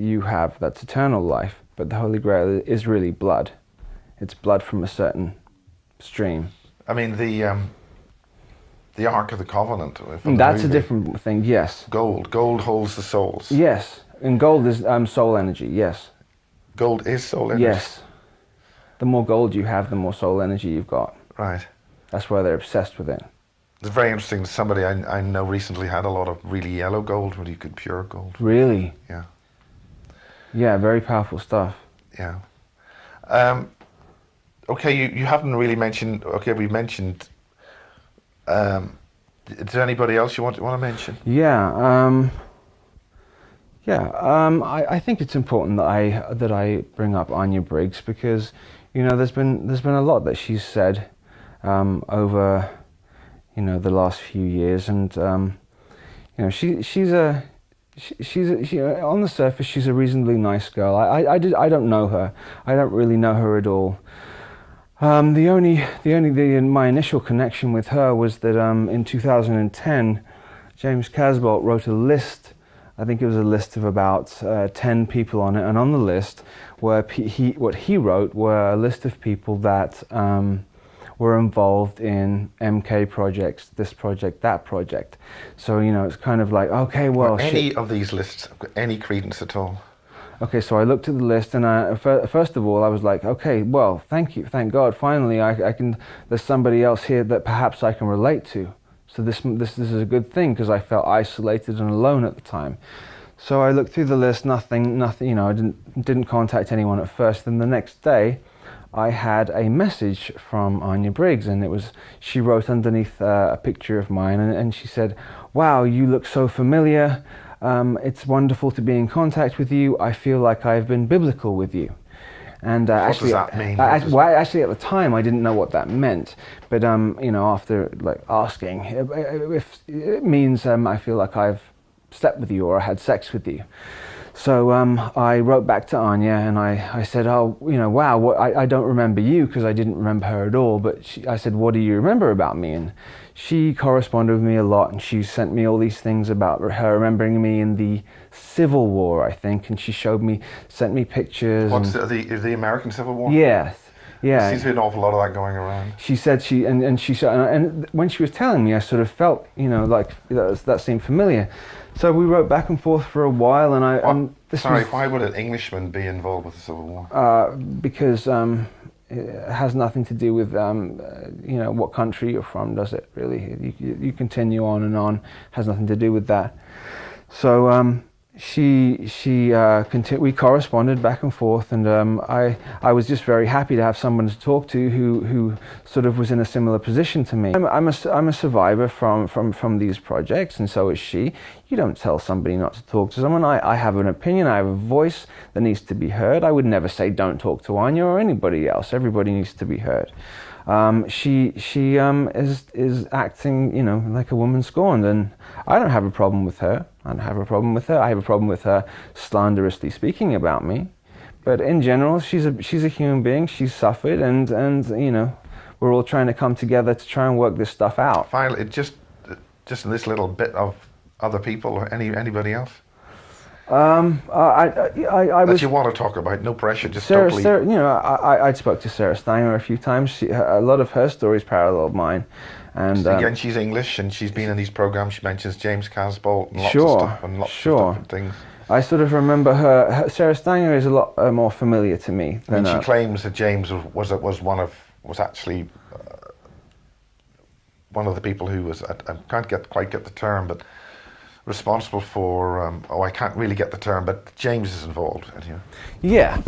That's eternal life. But the Holy Grail is really blood. It's blood from a certain stream. I mean, the Ark of the Covenant. That's a different thing, yes. Gold holds the souls. Yes, and gold is soul energy, yes. Gold is soul energy? Yes. The more gold you have, the more soul energy you've got. Right. That's why they're obsessed with it. It's very interesting. Somebody I know recently had a lot of really yellow gold, really good pure gold. Really? Yeah. Yeah, very powerful stuff. Yeah. Okay, you haven't really mentioned. Okay, we mentioned. Is there anybody else you want to mention? Yeah. I think it's important that I bring up Anya Briggs, because there's been a lot that she's said over the last few years, and she's on the surface she's a reasonably nice girl. I don't know her. I don't really know her at all. My initial connection with her was that in 2010, James Casbolt wrote a list. I think it was a list of about 10 people on it, and on the list what he wrote were a list of people that were involved in MK projects, this project, that project. So it's kind of like, okay, well, any of these lists got any credence at all? Okay, so I looked at the list, and first of all, I was like, okay, well, thank you, thank God, finally, there's somebody else here that perhaps I can relate to. So this is a good thing, because I felt isolated and alone at the time. So I looked through the list, nothing, you know, I didn't contact anyone at first. Then the next day, I had a message from Anya Briggs, and she wrote underneath a picture of mine, and she said, "Wow, you look so familiar. It's wonderful to be in contact with you. I feel like I've been biblical with you." And what does that mean? Well, actually, at the time, I didn't know what that meant. But you know, after like asking, if it means I feel like I've slept with you or I had sex with you. So I wrote back to Anya, and I said, "Oh, you know, wow, I don't remember you," because I didn't remember her at all. But I said, "What do you remember about me?" And she corresponded with me a lot, and she sent me all these things about her remembering me in the Civil War, I think, and she sent me pictures. What's the American Civil War? Yes. Yeah. There seems to be an awful lot of that going around. She said and when she was telling me, I sort of felt, you know, like that seemed familiar. So we wrote back and forth for a while, and why would an Englishman be involved with the Civil War? Because it has nothing to do with you know, what country you're from, does it? Really, you continue on and on. Has nothing to do with that. So we corresponded back and forth, and I was just very happy to have someone to talk to who sort of was in a similar position to me. I'm a survivor from these projects, and so is she. You don't tell somebody not to talk to someone. I have an opinion. I have a voice that needs to be heard. I would never say don't talk to Anya or anybody else. Everybody needs to be heard. She is acting, you know, like a woman scorned, and I don't have a problem with her. I don't have a problem with her. I have a problem with her slanderously speaking about me. But in general, she's a human being. She's suffered, and you know, we're all trying to come together to try and work this stuff out. Finally, just this little bit of other people or anybody else. That you want to talk about, no pressure, just Sarah, totally. Sarah, you know, I spoke to Sarah Stanger a few times. A lot of her stories paralleled mine, and again, she's English, and she's been in these programs. She mentions James Casbolt and lots sure, of stuff and lots of different things. I sort of remember her. Sarah Stanger is a lot more familiar to me. Than she claims that James was actually one of the people who was, I can't quite get the term, but responsible for, I can't really get the term, but James is involved. Yeah,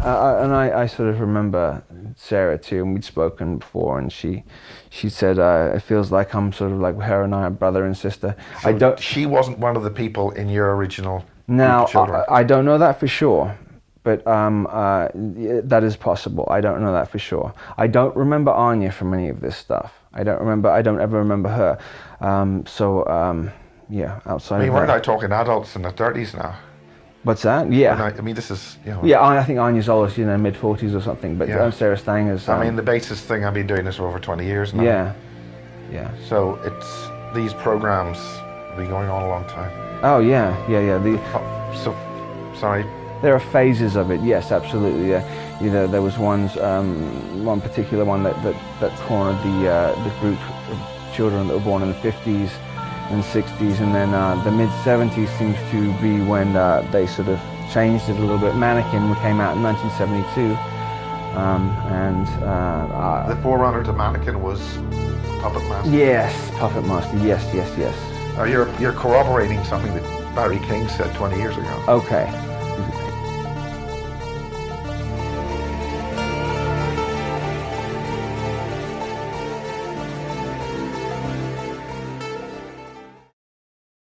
and I sort of remember Sarah too, and we'd spoken before, and she said it feels like I'm sort of like her and I are brother and sister. So she wasn't one of the people in your original Now, group of children? I don't know that for sure, but that is possible. I don't know that for sure. I don't remember Anya from any of this stuff. I don't ever remember her. Yeah, outside. I mean, of we're that. not talking adults in their 30s now. What's that? Yeah. I mean, this is, you know. Yeah, I think Anya's always, you know, mid-40s or something, but Yeah. Sarah Stanger's... I mean, the basis thing, I've been doing this for over 20 years now. Yeah. So these programs have been going on a long time. Oh, yeah. Sorry. There are phases of it, yes, absolutely. Yeah. There was one particular one that cornered the group of children that were born in the 50s and 60s, and then the mid-70s seems to be when they sort of changed it a little bit. Mannequin came out in 1972, the forerunner to Mannequin was Puppet Master. Yes, Puppet Master, yes. You're corroborating something that Barry King said 20 years ago. Okay.